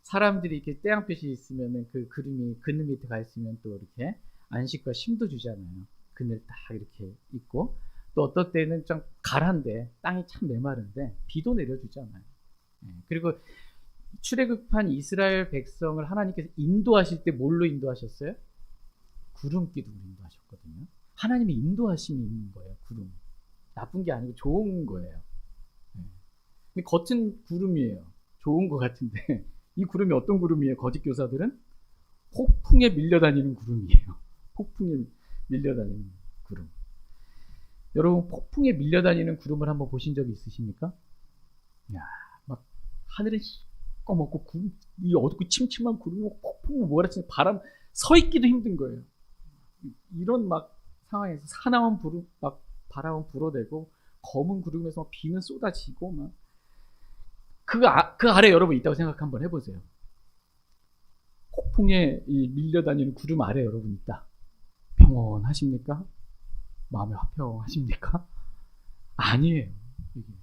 사람들이 이렇게 태양빛이 있으면 그 구름이 그늘 밑에 가 있으면 또 이렇게 안식과 쉼도 주잖아요. 그늘 딱 이렇게 있고, 또 어떨 때는 좀 가란데 땅이 참 메마른데 비도 내려주잖아요. 그리고 출애굽한 이스라엘 백성을 하나님께서 인도하실 때 뭘로 인도하셨어요? 구름 기둥으로 인도하셨거든요. 하나님의 인도하심이 있는 거예요. 구름. 나쁜 게 아니고 좋은 거예요. 근데 겉은 구름이에요. 좋은 것 같은데 이 구름이 어떤 구름이에요? 거짓 교사들은 폭풍에 밀려다니는 구름이에요. 폭풍에 밀려다니는 구름. 여러분, 폭풍에 밀려다니는 구름을 한번 보신 적이 있으십니까? 야, 막 하늘은 시꺼멓고 이 어둡고 침침한 구름이 폭풍 몰아치는 바람, 서 있기도 힘든 거예요. 이런 막 상황에서 사나운 구름, 막 바람은 불어대고 검은 구름에서 막 비는 쏟아지고 막 그 아래 여러분 있다고 생각 한번 해보세요. 폭풍에 밀려다니는 구름 아래 여러분 있다. 평온하십니까? 마음이 화평하십니까? 아니에요. 이게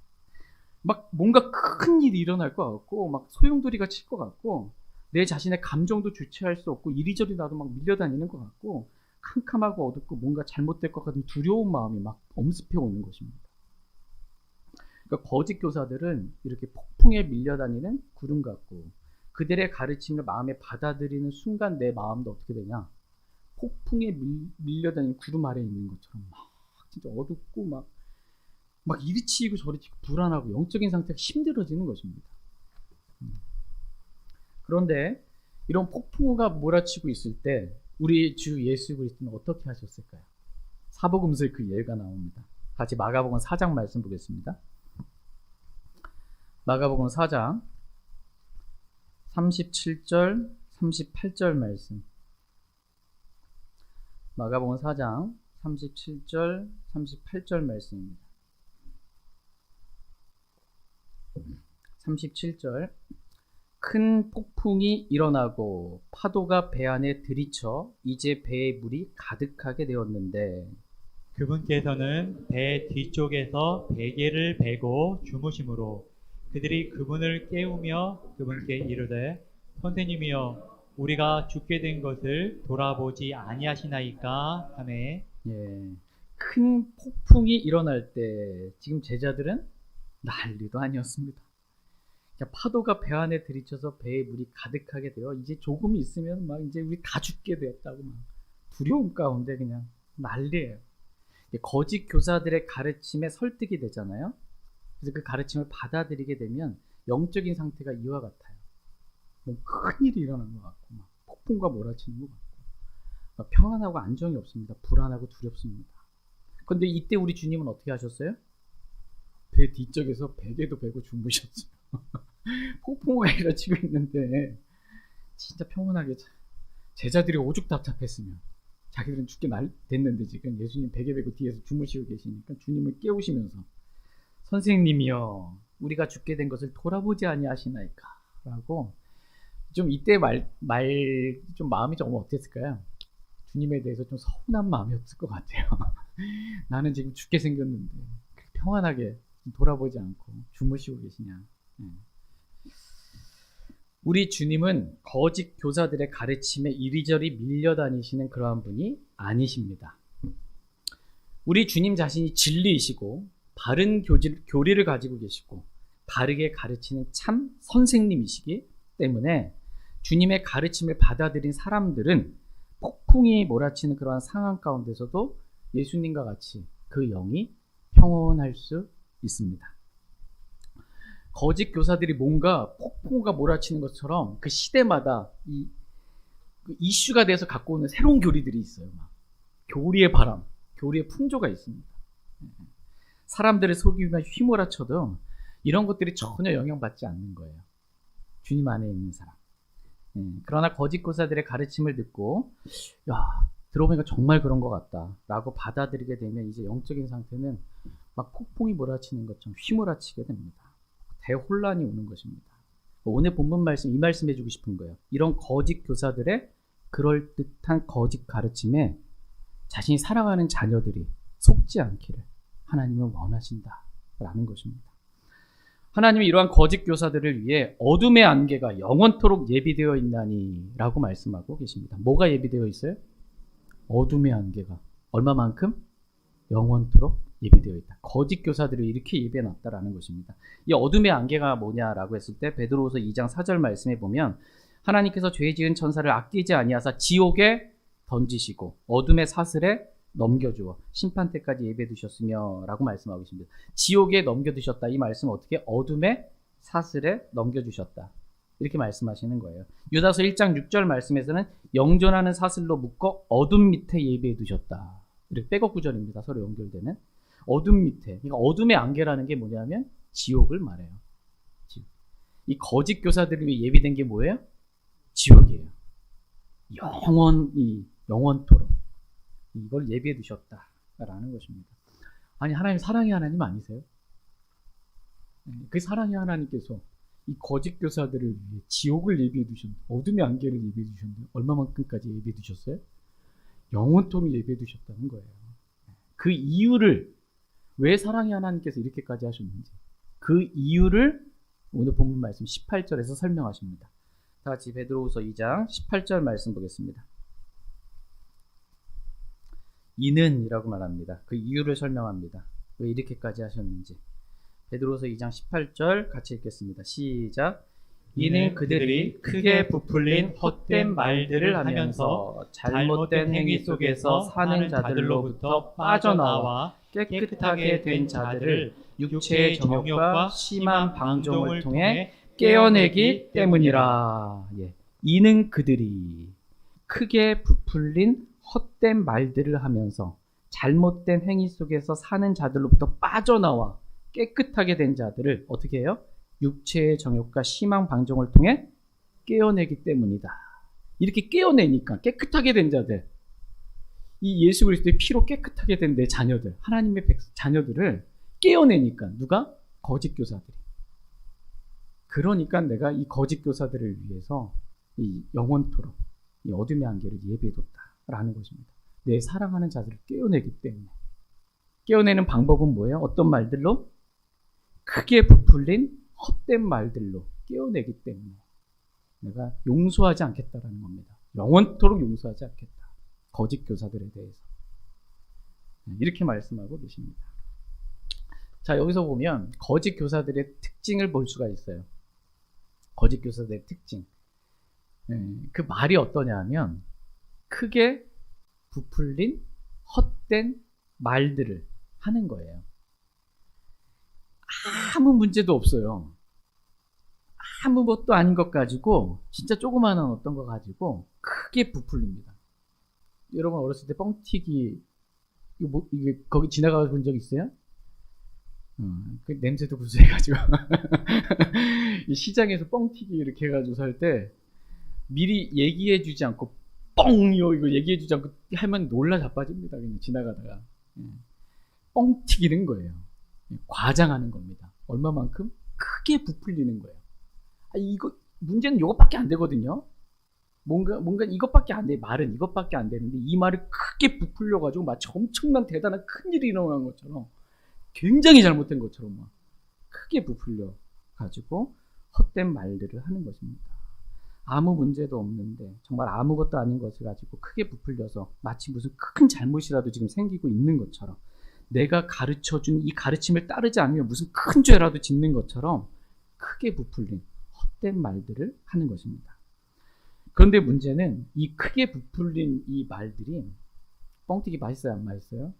막 뭔가 큰 일이 일어날 것 같고, 막 소용돌이가 칠 것 같고, 내 자신의 감정도 주체할 수 없고, 이리저리 나도 막 밀려다니는 것 같고, 캄캄하고 어둡고 뭔가 잘못될 것 같은 두려운 마음이 막 엄습해 오는 것입니다. 그러니까 거짓 교사들은 이렇게 폭풍에 밀려다니는 구름 같고, 그들의 가르침을 마음에 받아들이는 순간 내 마음도 어떻게 되냐? 폭풍에 밀려다니는 구름 아래에 있는 것처럼 막 진짜 어둡고 막 이리 치이고 저리 치고 불안하고 영적인 상태가 힘들어지는 것입니다. 그런데 이런 폭풍우가 몰아치고 있을 때 우리 주 예수 그리스도는 어떻게 하셨을까요? 사복음서에 그 예가 나옵니다. 같이 마가복음 4장 말씀 보겠습니다. 마가복음 4장 37절 38절 말씀. 마가복음 4장 37절 38절 말씀입니다. 37절. 큰 폭풍이 일어나고 파도가 배 안에 들이쳐 이제 배에 물이 가득하게 되었는데, 그분께서는 배 뒤쪽에서 베개를 베고 주무심으로 그들이 그분을 깨우며 그분께 이르되 선생님이여 우리가 죽게 된 것을 돌아보지 아니하시나이까 하매. 큰 폭풍이 일어날 때 지금 제자들은 난리도 아니었습니다. 파도가 배 안에 들이쳐서 배에 물이 가득하게 되어 이제 조금 있으면 막 이제 우리 다 죽게 되었다고 막 두려움 가운데 그냥 난리예요. 거짓 교사들의 가르침에 설득이 되잖아요. 그래서 그 가르침을 받아들이게 되면 영적인 상태가 이와 같아요. 뭐 큰일이 일어난 것 같고 막 폭풍과 몰아치는 것 같고 막 평안하고 안정이 없습니다. 불안하고 두렵습니다. 그런데 이때 우리 주님은 어떻게 하셨어요? 배 뒤쪽에서 베개도 베고 주무셨어요. 폭풍우가 일어지고 있는데 진짜 평온하게 제자들이 오죽 답답했으면 자기들은 죽게 됐는데 지금 예수님 베개 베고 뒤에서 주무시고 계시니까 주님을 깨우시면서 선생님이여 우리가 죽게 된 것을 돌아보지 아니하시나이까 라고 좀 이때 좀 마음이 좀 어땠을까요? 주님에 대해서 좀 서운한 마음이었을 것 같아요. 나는 지금 죽게 생겼는데 평안하게 돌아보지 않고 주무시고 계시냐. 우리 주님은 거짓 교사들의 가르침에 이리저리 밀려다니시는 그러한 분이 아니십니다. 우리 주님 자신이 진리이시고 바른 교리를 가지고 계시고 바르게 가르치는 참 선생님이시기 때문에 주님의 가르침을 받아들인 사람들은 폭풍이 몰아치는 그러한 상황 가운데서도 예수님과 같이 그 영이 평온할 수 있습니다. 거짓 교사들이 뭔가 폭풍우가 몰아치는 것처럼 그 시대마다 그 이슈가 돼서 갖고 오는 새로운 교리들이 있어요. 막. 교리의 바람, 교리의 풍조가 있습니다. 사람들을 속이며 휘몰아쳐도 이런 것들이 전혀 영향받지 않는 거예요. 주님 안에 있는 사람. 그러나 거짓 교사들의 가르침을 듣고 들어보니까 정말 그런 것 같다 라고 받아들이게 되면 이제 영적인 상태는 막 폭풍이 몰아치는 것처럼 휘몰아치게 됩니다. 대혼란이 오는 것입니다. 오늘 본문 말씀 이 말씀 해주고 싶은 거예요. 이런 거짓 교사들의 그럴듯한 거짓 가르침에 자신이 사랑하는 자녀들이 속지 않기를 하나님은 원하신다라는 것입니다. 하나님은 이러한 거짓 교사들을 위해 어둠의 안개가 영원토록 예비되어 있나니 라고 말씀하고 계십니다. 뭐가 예비되어 있어요? 어둠의 안개가 얼마만큼? 영원토록 예비되어 있다. 거짓 교사들을 이렇게 예비해놨다라는 것입니다. 이 어둠의 안개가 뭐냐라고 했을 때 베드로후서 2장 4절 말씀에 보면 하나님께서 죄 지은 천사를 아끼지 아니하사 지옥에 던지시고 어둠의 사슬에 넘겨주어 심판 때까지 예배해 두셨으며 라고 말씀하고 계십니다. 지옥에 넘겨두셨다. 이 말씀은 어떻게? 어둠의 사슬에 넘겨주셨다. 이렇게 말씀하시는 거예요. 유다서 1장 6절 말씀에서는 영존하는 사슬로 묶어 어둠 밑에 예배해 두셨다. 이렇게 백업 구절입니다. 서로 연결되는. 어둠 밑에. 그러니까 어둠의 안개라는 게 뭐냐면 지옥을 말해요. 지옥. 이 거짓 교사들을 위해 예비된 게 뭐예요? 지옥이에요. 영원토록. 이걸 예비해 두셨다라는 것입니다. 아니 하나님 사랑의 하나님 아니세요? 그 사랑의 하나님께서 이 거짓 교사들을 위해 지옥을 예비해 두셨는데 어둠의 안개를 예비해 두셨는데 얼마만큼까지 예비해 두셨어요? 영원토록 예비해 두셨다는 거예요. 그 이유를 왜 사랑의 하나님께서 이렇게까지 하셨는지 그 이유를 오늘 본문 말씀 18절에서 설명하십니다. 다 같이 베드로후서 2장 18절 말씀 보겠습니다. 이는 이라고 말합니다. 그 이유를 설명합니다. 왜 이렇게까지 하셨는지. 베드로후서 2장 18절 같이 읽겠습니다. 시작. 이는 그들이 크게 부풀린 헛된 말들을 하면서 잘못된 행위 속에서 사는 자들로부터 빠져나와 깨끗하게 된 자들을 육체의 정욕과 심한 방종을 통해 깨어내기 때문이라. 이는 그들이 크게 부풀린 헛된 말들을 하면서 잘못된 행위 속에서 사는 자들로부터 빠져나와 깨끗하게 된 자들을 어떻게 해요? 육체의 정욕과 심한 방종을 통해 깨어내기 때문이다. 이렇게 깨어내니까 깨끗하게 된 자들, 이 예수 그리스도의 피로 깨끗하게 된 내 자녀들, 하나님의 자녀들을 깨어내니까 누가? 거짓 교사들이. 그러니까 내가 이 거짓 교사들을 위해서 이 영원토록 이 어둠의 안개를 예비해뒀다라는 것입니다. 내 사랑하는 자들을 깨어내기 때문에. 깨어내는 방법은 뭐예요? 어떤 말들로? 크게 부풀린 헛된 말들로 깨어내기 때문에 내가 용서하지 않겠다라는 겁니다. 영원토록 용서하지 않겠다. 거짓 교사들에 대해서. 이렇게 말씀하고 계십니다. 자, 여기서 보면 거짓 교사들의 특징을 볼 수가 있어요. 거짓 교사들의 특징. 그 말이 어떠냐 하면 크게 부풀린 헛된 말들을 하는 거예요. 아무 문제도 없어요. 아무것도 아닌 것 가지고 진짜 조그마한 어떤 거 가지고 크게 부풀립니다. 여러분 어렸을 때 뻥튀기 이게 거기 지나가 본 적 있어요? 그 냄새도 구수해가지고 이 시장에서 뻥튀기 이렇게 해가지고 살 때 미리 얘기해주지 않고 뻥요 이거 얘기해주지 않고 하면 놀라 자빠집니다. 그냥 지나가다가 뻥 튀기는 거예요. 과장하는 겁니다. 얼마만큼? 크게 부풀리는 거예요. 이거 문제는 이것밖에 안 되거든요. 뭔가 이것밖에 안 돼. 말은 이것밖에 안 되는데 이 말이 크게 부풀려가지고 마치 엄청난 대단한 큰 일이 일어난 것처럼 굉장히 잘못된 것처럼 막 크게 부풀려가지고 헛된 말들을 하는 것입니다. 아무 문제도 없는데 정말 아무것도 아닌 것을 가지고 크게 부풀려서 마치 무슨 큰 잘못이라도 지금 생기고 있는 것처럼 내가 가르쳐준 이 가르침을 따르지 않으면 무슨 큰 죄라도 짓는 것처럼 크게 부풀린 헛된 말들을 하는 것입니다. 그런데 문제는 이 크게 부풀린 이 말들이 뻥튀기 맛있어요? 안 맛있어요?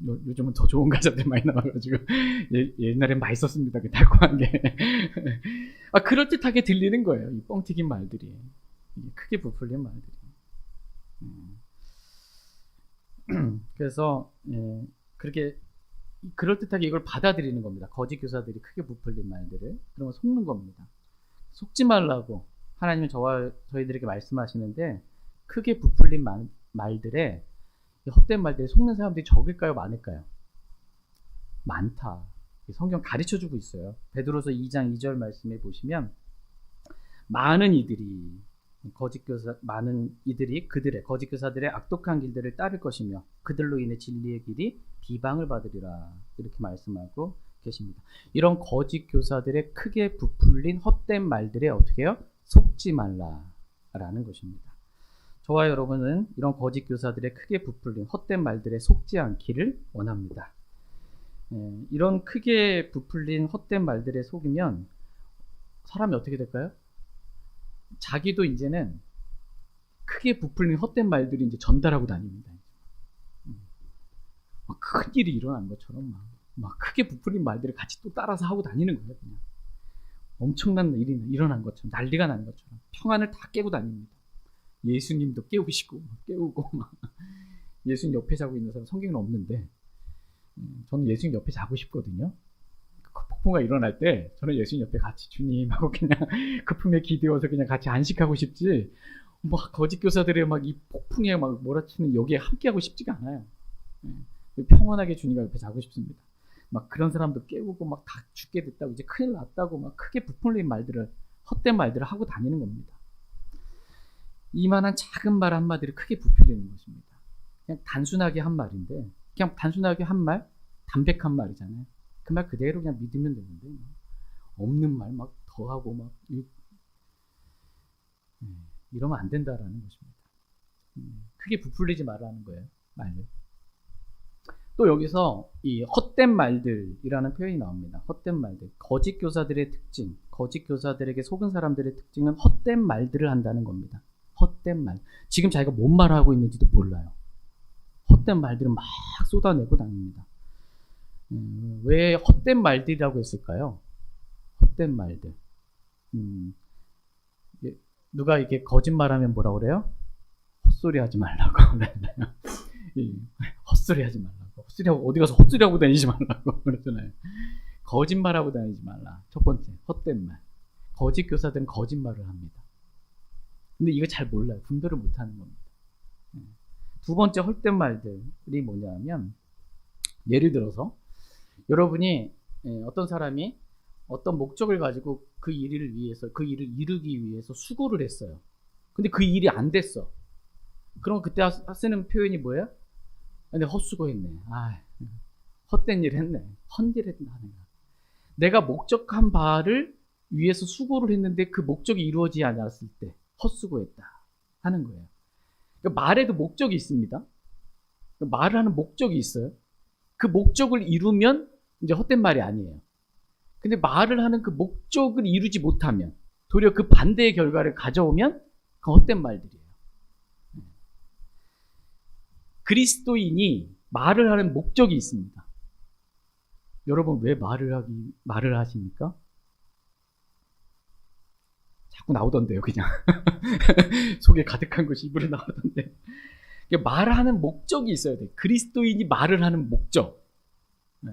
요즘은 더 좋은 과자들 많이 나와가지고 옛날엔 맛있었습니다. 그 달콤한 게 그럴듯하게 들리는 거예요. 이 뻥튀긴 말들이 크게 부풀린 말들이. 그래서 그렇게 그럴듯하게 이걸 받아들이는 겁니다. 거짓 교사들이 크게 부풀린 말들을. 그러면 속는 겁니다. 속지 말라고 하나님은 저희들에게 말씀하시는데 크게 부풀린 말들에 헛된 말들에 속는 사람들이 적을까요? 많을까요? 많다. 성경 가르쳐주고 있어요. 베드로서 2장 2절 말씀에 보시면 많은 이들이 그들의 거짓 교사들의 악독한 길들을 따를 것이며 그들로 인해 진리의 길이 비방을 받으리라 이렇게 말씀하고 계십니다. 이런 거짓 교사들의 크게 부풀린 헛된 말들에 어떻게 해요? 속지 말라라는 것입니다. 저와 여러분은 이런 거짓 교사들의 크게 부풀린 헛된 말들에 속지 않기를 원합니다. 이런 크게 부풀린 헛된 말들에 속이면 사람이 어떻게 될까요? 자기도 이제는 크게 부풀린 헛된 말들이 이제 전달하고 다닙니다. 큰 일이 일어난 것처럼 막 크게 부풀린 말들을 같이 또 따라서 하고 다니는 거예요. 그냥 엄청난 일이 일어난 것처럼 난리가 난 것처럼 평안을 다 깨고 다닙니다. 예수님도 깨우시고 깨우고 예수님 옆에 자고 있는 사람 성경은 없는데 저는 예수님 옆에 자고 싶거든요. 폭풍가 일어날 때 저는 예수님 옆에 같이 주님하고 그냥 그 품에 기대어서 그냥 같이 안식하고 싶지 막 거짓 교사들의 막 이 폭풍에 막 몰아치는 여기에 함께하고 싶지가 않아요. 평안하게 주님 옆에 자고 싶습니다. 막 그런 사람도 깨우고 막 다 죽게 됐다고 이제 큰일 났다고 막 크게 부풀린 말들을 헛된 말들을 하고 다니는 겁니다. 이만한 작은 말 한마디를 크게 부풀리는 것입니다. 그냥 단순하게 한 말인데 그냥 단순하게 한 말 담백한 말이잖아요. 그 말 그대로 그냥 믿으면 되는데 없는 말 막 더하고 막 이러면 안 된다라는 것입니다. 크게 부풀리지 말라는 거예요. 말을. 또 여기서 이 헛된 말들이라는 표현이 나옵니다. 헛된 말들. 거짓 교사들의 특징, 거짓 교사들에게 속은 사람들의 특징은 헛된 말들을 한다는 겁니다. 헛된 말. 지금 자기가 뭔 말을 하고 있는지도 몰라요. 헛된 말들을 막 쏟아내고 다닙니다. 왜 헛된 말들이라고 했을까요? 헛된 말들. 누가 이렇게 거짓말하면 뭐라고 그래요? 헛소리 하지 말라고 그러잖아요. 헛소리 하지 말라고. 헛소리하고 어디 가서 헛소리하고 다니지 말라고 그러잖아요. 거짓말하고 다니지 말라. 첫 번째, 헛된 말. 거짓 교사들은 거짓말을 합니다. 근데 이거 잘 몰라요. 분별을 못하는 겁니다. 두 번째 헛된 말들이 뭐냐면 예를 들어서 여러분이 어떤 사람이 어떤 목적을 가지고 그 일을 이루기 위해서 수고를 했어요. 근데 그 일이 안 됐어. 그럼 그때 쓰는 표현이 뭐예요? 근데 헛수고했네. 헛된 일 했네. 헛일 했나. 내가 목적한 바를 위해서 수고를 했는데 그 목적이 이루어지지 않았을 때 헛수고했다 하는 거예요. 그러니까 말에도 목적이 있습니다. 그러니까 말을 하는 목적이 있어요. 그 목적을 이루면 이제 헛된 말이 아니에요. 근데 말을 하는 그 목적을 이루지 못하면 도리어 그 반대의 결과를 가져오면 그 헛된 말들이에요. 그리스도인이 말을 하는 목적이 있습니다. 여러분 왜 말을 하십니까? 자꾸 나오던데요, 그냥. 속에 가득한 것이 입으로 나오던데. 말하는 목적이 있어야 돼요. 그리스도인이 말을 하는 목적. 네.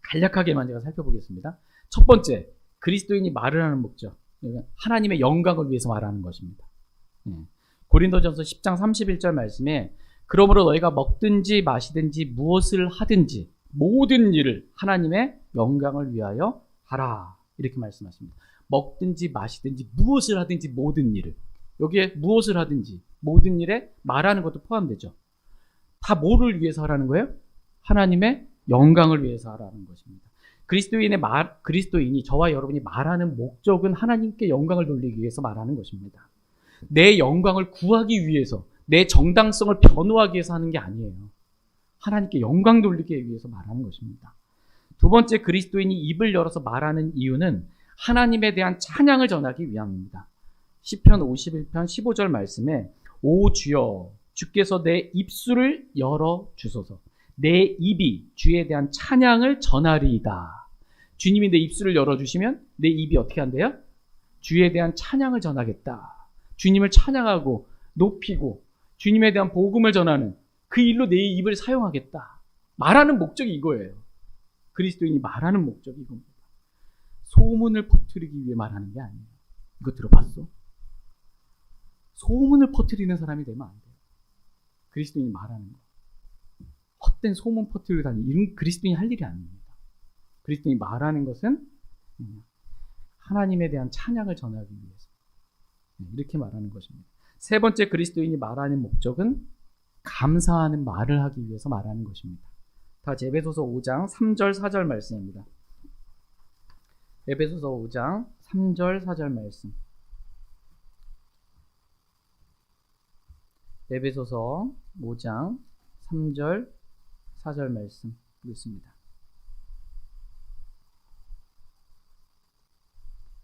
간략하게만 제가 살펴보겠습니다. 첫 번째, 그리스도인이 말을 하는 목적. 하나님의 영광을 위해서 말하는 것입니다. 고린도전서 10장 31절 말씀에 그러므로 너희가 먹든지 마시든지 무엇을 하든지 모든 일을 하나님의 영광을 위하여 하라. 이렇게 말씀하십니다. 먹든지 마시든지 무엇을 하든지 모든 일을. 여기에 무엇을 하든지 모든 일에 말하는 것도 포함되죠. 다 뭐를 위해서 하라는 거예요? 하나님의 영광을 위해서 하라는 것입니다. 그리스도인이 저와 여러분이 말하는 목적은 하나님께 영광을 돌리기 위해서 말하는 것입니다. 내 영광을 구하기 위해서, 내 정당성을 변호하기 위해서 하는 게 아니에요. 하나님께 영광 돌리기 위해서 말하는 것입니다. 두 번째, 그리스도인이 입을 열어서 말하는 이유는 하나님에 대한 찬양을 전하기 위함입니다. 시편 51편 15절 말씀에 오 주여 주께서 내 입술을 열어 주소서. 내 입이 주에 대한 찬양을 전하리이다. 주님이 내 입술을 열어주시면 내 입이 어떻게 한대요? 주에 대한 찬양을 전하겠다. 주님을 찬양하고 높이고 주님에 대한 복음을 전하는 그 일로 내 입을 사용하겠다. 말하는 목적이 이거예요. 그리스도인이 말하는 목적이 이겁니다. 소문을 퍼뜨리기 위해 말하는 게 아니에요. 이거 들어봤어? 소문을 퍼뜨리는 사람이 되면 안 돼요. 그리스도인이 말하는 거. 헛된 소문 퍼뜨리고 다니는 이런 그리스도인이 할 일이 아닙니다. 그리스도인이 말하는 것은 하나님에 대한 찬양을 전하기 위해서 이렇게 말하는 것입니다. 세 번째, 그리스도인이 말하는 목적은 감사하는 말을 하기 위해서 말하는 것입니다. 다 에베소서 5장 3절 4절 말씀입니다. 에베소서 5장 3절 4절 말씀. 에베소서 5장 3절 4절 말씀 읽습니다.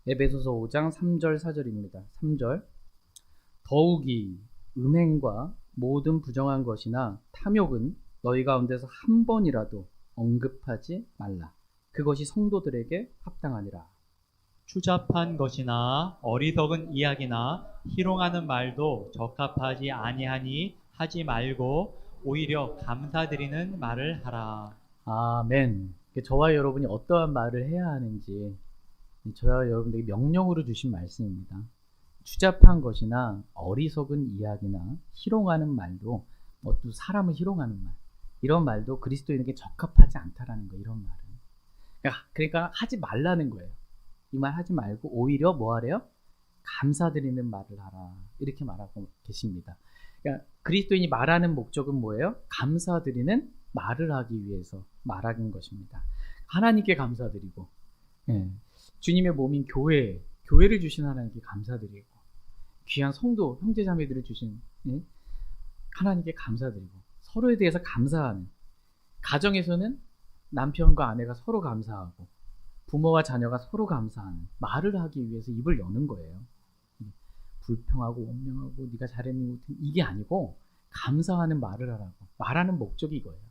에베소서 5장 3절 4절입니다. 3절. 더욱이 음행과 모든 부정한 것이나 탐욕은 너희 가운데서 한 번이라도 언급하지 말라. 그것이 성도들에게 합당하니라. 추잡한 것이나 어리석은 이야기나 희롱하는 말도 적합하지 아니하니 하지 말고 오히려 감사드리는 말을 하라. 아멘. 저와 여러분이 어떠한 말을 해야 하는지 저와 여러분들에게 명령으로 주신 말씀입니다. 추잡한 것이나 어리석은 이야기나 희롱하는 말도, 또 사람을 희롱하는 말, 이런 말도 그리스도인에게 적합하지 않다라는 거예요. 이런 말은. 그러니까 하지 말라는 거예요. 이 말 하지 말고 오히려 뭐 하래요? 감사드리는 말을 하라. 이렇게 말하고 계십니다. 그러니까 그리스도인이 말하는 목적은 뭐예요? 감사드리는 말을 하기 위해서 말하는 것입니다. 하나님께 감사드리고, 주님의 몸인 교회를 주신 하나님께 감사드리고, 귀한 성도, 형제자매들을 주신 하나님께 감사드리고, 서로에 대해서 감사하는, 가정에서는 남편과 아내가 서로 감사하고 부모와 자녀가 서로 감사하는 말을 하기 위해서 입을 여는 거예요. 불평하고 원명하고 네가 잘했니 이게 아니고 감사하는 말을 하라고. 말하는 목적이 이거예요.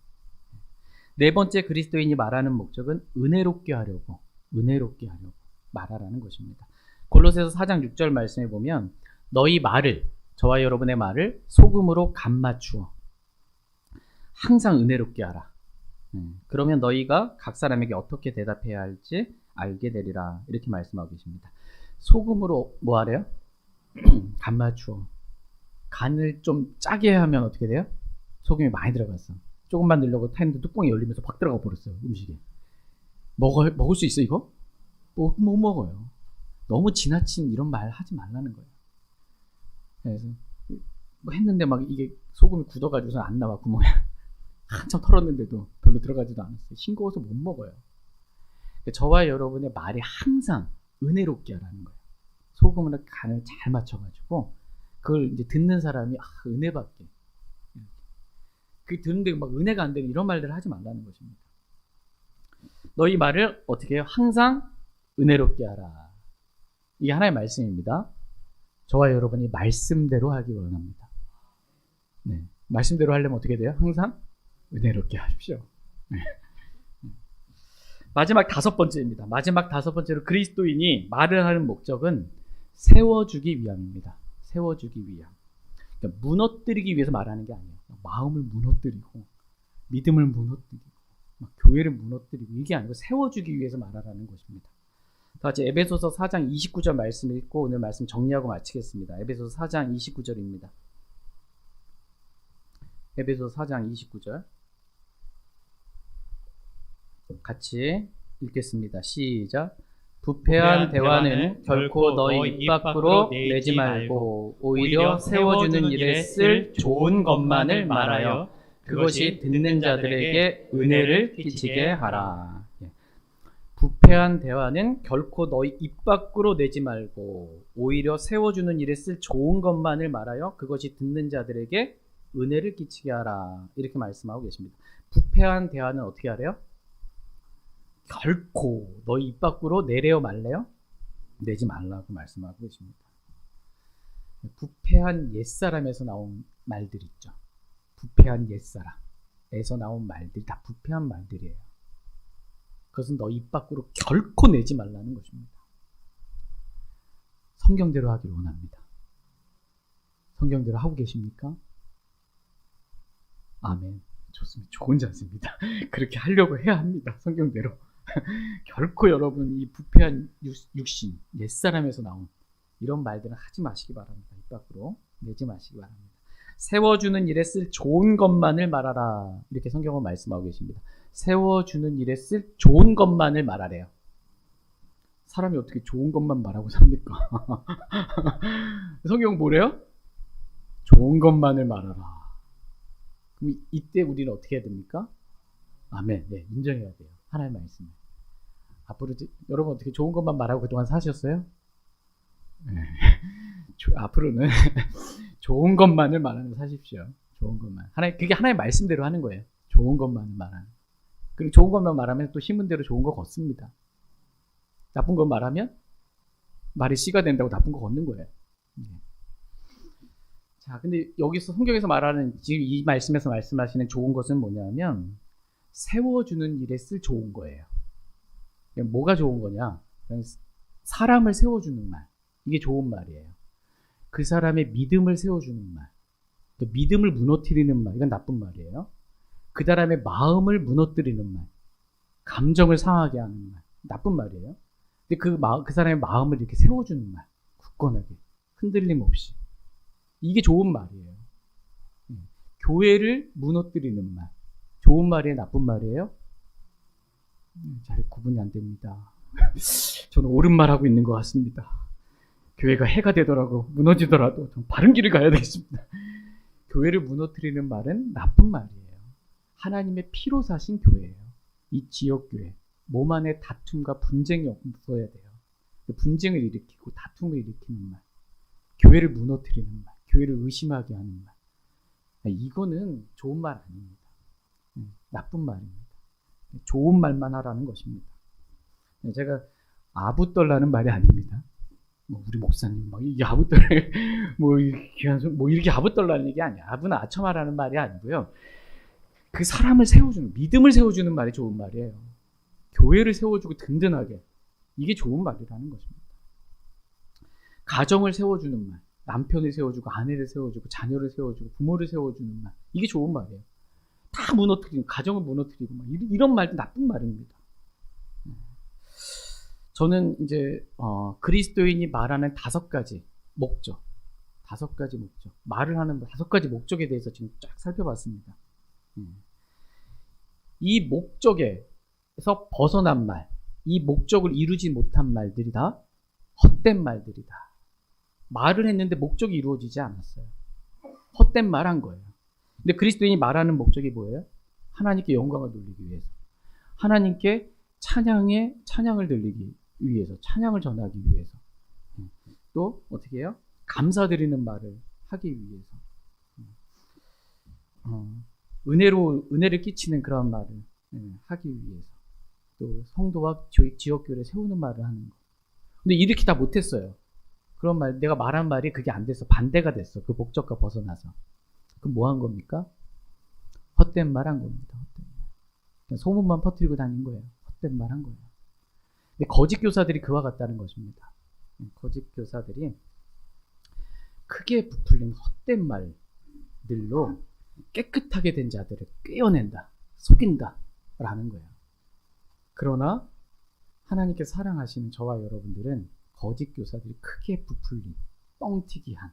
네 번째, 그리스도인이 말하는 목적은 은혜롭게 하려고 말하라는 것입니다. 골로새서 4장 6절 말씀에 보면 너희 말을, 저와 여러분의 말을 소금으로 간 맞추어 항상 은혜롭게 하라. 그러면 너희가 각 사람에게 어떻게 대답해야 할지 알게 되리라. 이렇게 말씀하고 계십니다. 소금으로 뭐 하래요? 간 맞추어. 간을 좀 짜게 하면 어떻게 돼요? 소금이 많이 들어갔어. 조금만 넣으려고 타는데 뚜껑이 열리면서 확 들어가 버렸어요. 음식에. 먹을 수 있어 이거? 못 먹어요. 너무 지나친 이런 말 하지 말라는 거예요. 그래서 뭐 했는데 막 이게 소금이 굳어가지고서 안 나와 구멍에. 한참 털었는데도 별로 들어가지도 않았어요. 싱거워서 못 먹어요. 저와 여러분의 말이 항상 은혜롭게 하라는 거예요. 소금으로 간을 잘 맞춰가지고 그걸 이제 듣는 사람이 은혜 받게. 그 듣는데 막 은혜가 안 되는 이런 말들을 하지 말라는 것입니다. 너희 말을 어떻게 해요? 항상 은혜롭게 하라. 이게 하나의 말씀입니다. 저와 여러분이 말씀대로 하기 원합니다. 네. 말씀대로 하려면 어떻게 돼요? 항상 은혜롭게 하십시오. 마지막 다섯 번째입니다. 마지막 다섯 번째로 그리스도인이 말을 하는 목적은 세워주기 위함입니다. 세워주기 위함. 그러니까 무너뜨리기 위해서 말하는 게 아니에요. 마음을 무너뜨리고 믿음을 무너뜨리고 막 교회를 무너뜨리고 이게 아니고 세워주기 위해서 말하라는 것입니다. 다 같이 에베소서 4장 29절 말씀 읽고 오늘 말씀 정리하고 마치겠습니다. 에베소서 4장 29절입니다. 에베소서 4장 29절 같이 읽겠습니다. 시작. 부패한 대화는 결코 너희 입 밖으로 내지 말고 오히려 세워주는 일에 쓸 좋은 것만을 말하여 그것이 듣는 자들에게 은혜를 끼치게 하라. 부패한 대화는 결코 너희 입 밖으로 내지 말고 오히려 세워주는 일에 쓸 좋은 것만을 말하여 그것이 듣는 자들에게 은혜를 끼치게 하라. 이렇게 말씀하고 계십니다. 부패한 대화는 어떻게 하래요? 결코 너희 입 밖으로 내래요 말래요? 내지 말라고 말씀하고 계십니다. 부패한 옛사람에서 나온 말들 있죠. 부패한 옛사람에서 나온 말들이 다 부패한 말들이에요. 그것은 너희 입 밖으로 결코 내지 말라는 것입니다. 성경대로 하기를 원합니다. 성경대로 하고 계십니까? 아멘. 좋습니다. 좋은 자세입니다. 그렇게 하려고 해야 합니다. 성경대로. 결코 여러분 이 부패한 육신, 옛사람에서 나온 이런 말들은 하지 마시기 바랍니다. 입 밖으로 내지 마시기 바랍니다. 세워주는 일에 쓸 좋은 것만을 말하라. 이렇게 성경은 말씀하고 계십니다. 세워주는 일에 쓸 좋은 것만을 말하래요. 사람이 어떻게 좋은 것만 말하고 삽니까? 성경 뭐래요? 좋은 것만을 말하라. 그럼 이때 우리는 어떻게 해야 됩니까? 아멘. 네, 인정해야 돼요. 하나님의 말씀을. 앞으로 여러분 어떻게 좋은 것만 말하고 그동안 사셨어요? 네. 앞으로는 좋은 것만을 말하면서 사십시오. 좋은 것만. 그게 하나님의 말씀대로 하는 거예요. 좋은 것만을 말하는. 그리고 좋은 것만 말하면 또 힘은 대로 좋은 거 걷습니다. 나쁜 것 말하면 말이 씨가 된다고 나쁜 거 걷는 거예요. 네. 자, 근데 여기서 성경에서 말하는 지금 이 말씀에서 말씀하시는 좋은 것은 뭐냐면 세워주는 일에 쓸 좋은 거예요. 뭐가 좋은 거냐? 사람을 세워주는 말. 이게 좋은 말이에요. 그 사람의 믿음을 세워주는 말. 믿음을 무너뜨리는 말. 이건 나쁜 말이에요. 그 사람의 마음을 무너뜨리는 말. 감정을 상하게 하는 말. 나쁜 말이에요. 근데 그 사람의 마음을 이렇게 세워주는 말. 굳건하게. 흔들림 없이. 이게 좋은 말이에요. 교회를 무너뜨리는 말. 좋은 말이에요? 나쁜 말이에요? 잘 구분이 안 됩니다. 저는 옳은 말하고 있는 것 같습니다. 교회가 해가 되더라도 무너지더라도 좀 바른 길을 가야 되겠습니다. 교회를 무너뜨리는 말은 나쁜 말이에요. 하나님의 피로 사신 교회예요. 이 지역교회. 몸 안에 다툼과 분쟁이 없어야 돼요. 분쟁을 일으키고 다툼을 일으키는 말. 교회를 무너뜨리는 말. 교회를 의심하게 하는 말. 이거는 좋은 말 아닙니다. 나쁜 말입니다. 좋은 말만 하라는 것입니다. 제가 아부떨라는 말이 아닙니다. 우리 목사님 이게 아부떨 이렇게 아부떨라는 얘기 아니야. 아부나 아첨하라는 말이 아니고요. 그 사람을 세워주는 믿음을 세워주는 말이 좋은 말이에요. 교회를 세워주고 든든하게 이게 좋은 말이라는 것입니다. 가정을 세워주는 말, 남편을 세워주고 아내를 세워주고 자녀를 세워주고 부모를 세워주는 말 이게 좋은 말이에요. 다 무너뜨리고 가정을 무너뜨리고 이런 말도 나쁜 말입니다. 저는 이제 그리스도인이 말하는 5가지 목적, 말을 하는 5가지 목적에 대해서 지금 쫙 살펴봤습니다. 이 목적에서 벗어난 말, 이 목적을 이루지 못한 말들이 다 헛된 말들이다. 말을 했는데 목적이 이루어지지 않았어요. 헛된 말 한 거예요. 근데 그리스도인이 말하는 목적이 뭐예요? 하나님께 영광을 돌리기 위해서. 하나님께 찬양을 들리기 위해서. 찬양을 전하기 위해서. 또 어떻게 해요? 감사드리는 말을 하기 위해서. 은혜를 끼치는 그런 말을 하기 위해서. 또 성도와 지역교회를 세우는 말을 하는 거. 근데 이렇게 다 못했어요. 그런 말, 내가 말한 말이 그게 안 돼서 반대가 됐어. 그 목적과 벗어나서. 그럼 뭐 한 겁니까? 헛된 말 한 겁니다. 헛된 말. 그냥 소문만 퍼뜨리고 다닌 거예요. 헛된 말 한 거예요. 근데 거짓 교사들이 그와 같다는 것입니다. 거짓 교사들이 크게 부풀린 헛된 말들로 깨끗하게 된 자들을 꿰어낸다, 속인다 라는 거예요. 그러나 하나님께서 사랑하시는 저와 여러분들은 거짓 교사들이 크게 부풀린, 뻥튀기한,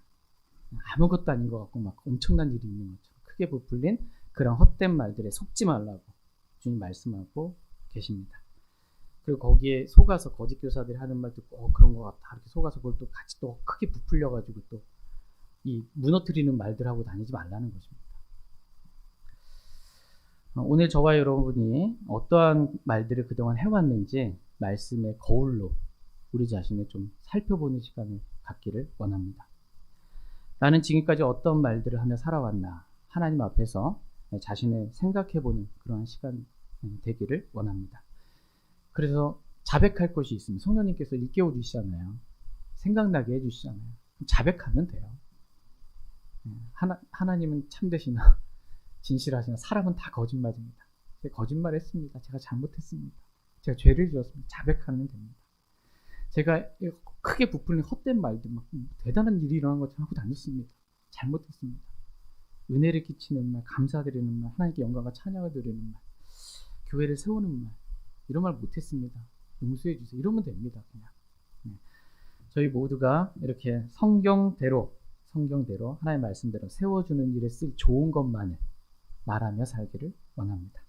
아무것도 아닌 것 같고 막 엄청난 일이 있는 것처럼 크게 부풀린 그런 헛된 말들에 속지 말라고 주님 말씀하고 계십니다. 그리고 거기에 속아서 거짓 교사들이 하는 말 듣고 그런 것 같다 이렇게 속아서 그걸 또 같이 또 크게 부풀려가지고 또 이 무너뜨리는 말들하고 다니지 말라는 것입니다. 오늘 저와 여러분이 어떠한 말들을 그동안 해왔는지 말씀의 거울로 우리 자신을 좀 살펴보는 시간을 갖기를 원합니다. 나는 지금까지 어떤 말들을 하며 살아왔나 하나님 앞에서 자신을 생각해보는 그러한 시간 되기를 원합니다. 그래서 자백할 것이 있으면 성령님께서 일깨워 주시잖아요. 생각나게 해주시잖아요. 자백하면 돼요. 하나님은 참되시나 진실하시나 사람은 다 거짓말입니다. 제가 거짓말했습니다. 제가 잘못했습니다. 제가 죄를 지었습니다. 자백하면 됩니다. 제가 크게 부풀린 헛된 말들 막 대단한 일이 일어난 것처럼 하고 다녔습니다. 잘못했습니다. 은혜를 끼치는 말, 감사드리는 말, 하나님께 영광과 찬양을 드리는 말, 교회를 세우는 말, 이런 말 못했습니다. 용서해 주세요. 이러면 됩니다. 그냥 저희 모두가 이렇게 성경대로 하나님의 말씀대로 세워주는 일에 쓸 좋은 것만을 말하며 살기를 원합니다.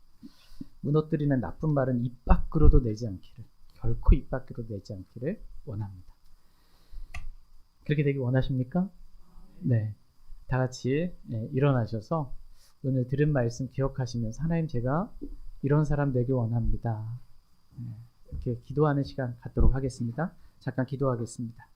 무너뜨리는 나쁜 말은 입 밖으로도 내지 않기를, 결코 입 밖으로 내지 않기를 원합니다. 그렇게 되길 원하십니까? 네. 다 같이 일어나셔서 오늘 들은 말씀 기억하시면서 하나님 제가 이런 사람 되길 원합니다. 이렇게 기도하는 시간 갖도록 하겠습니다. 잠깐 기도하겠습니다.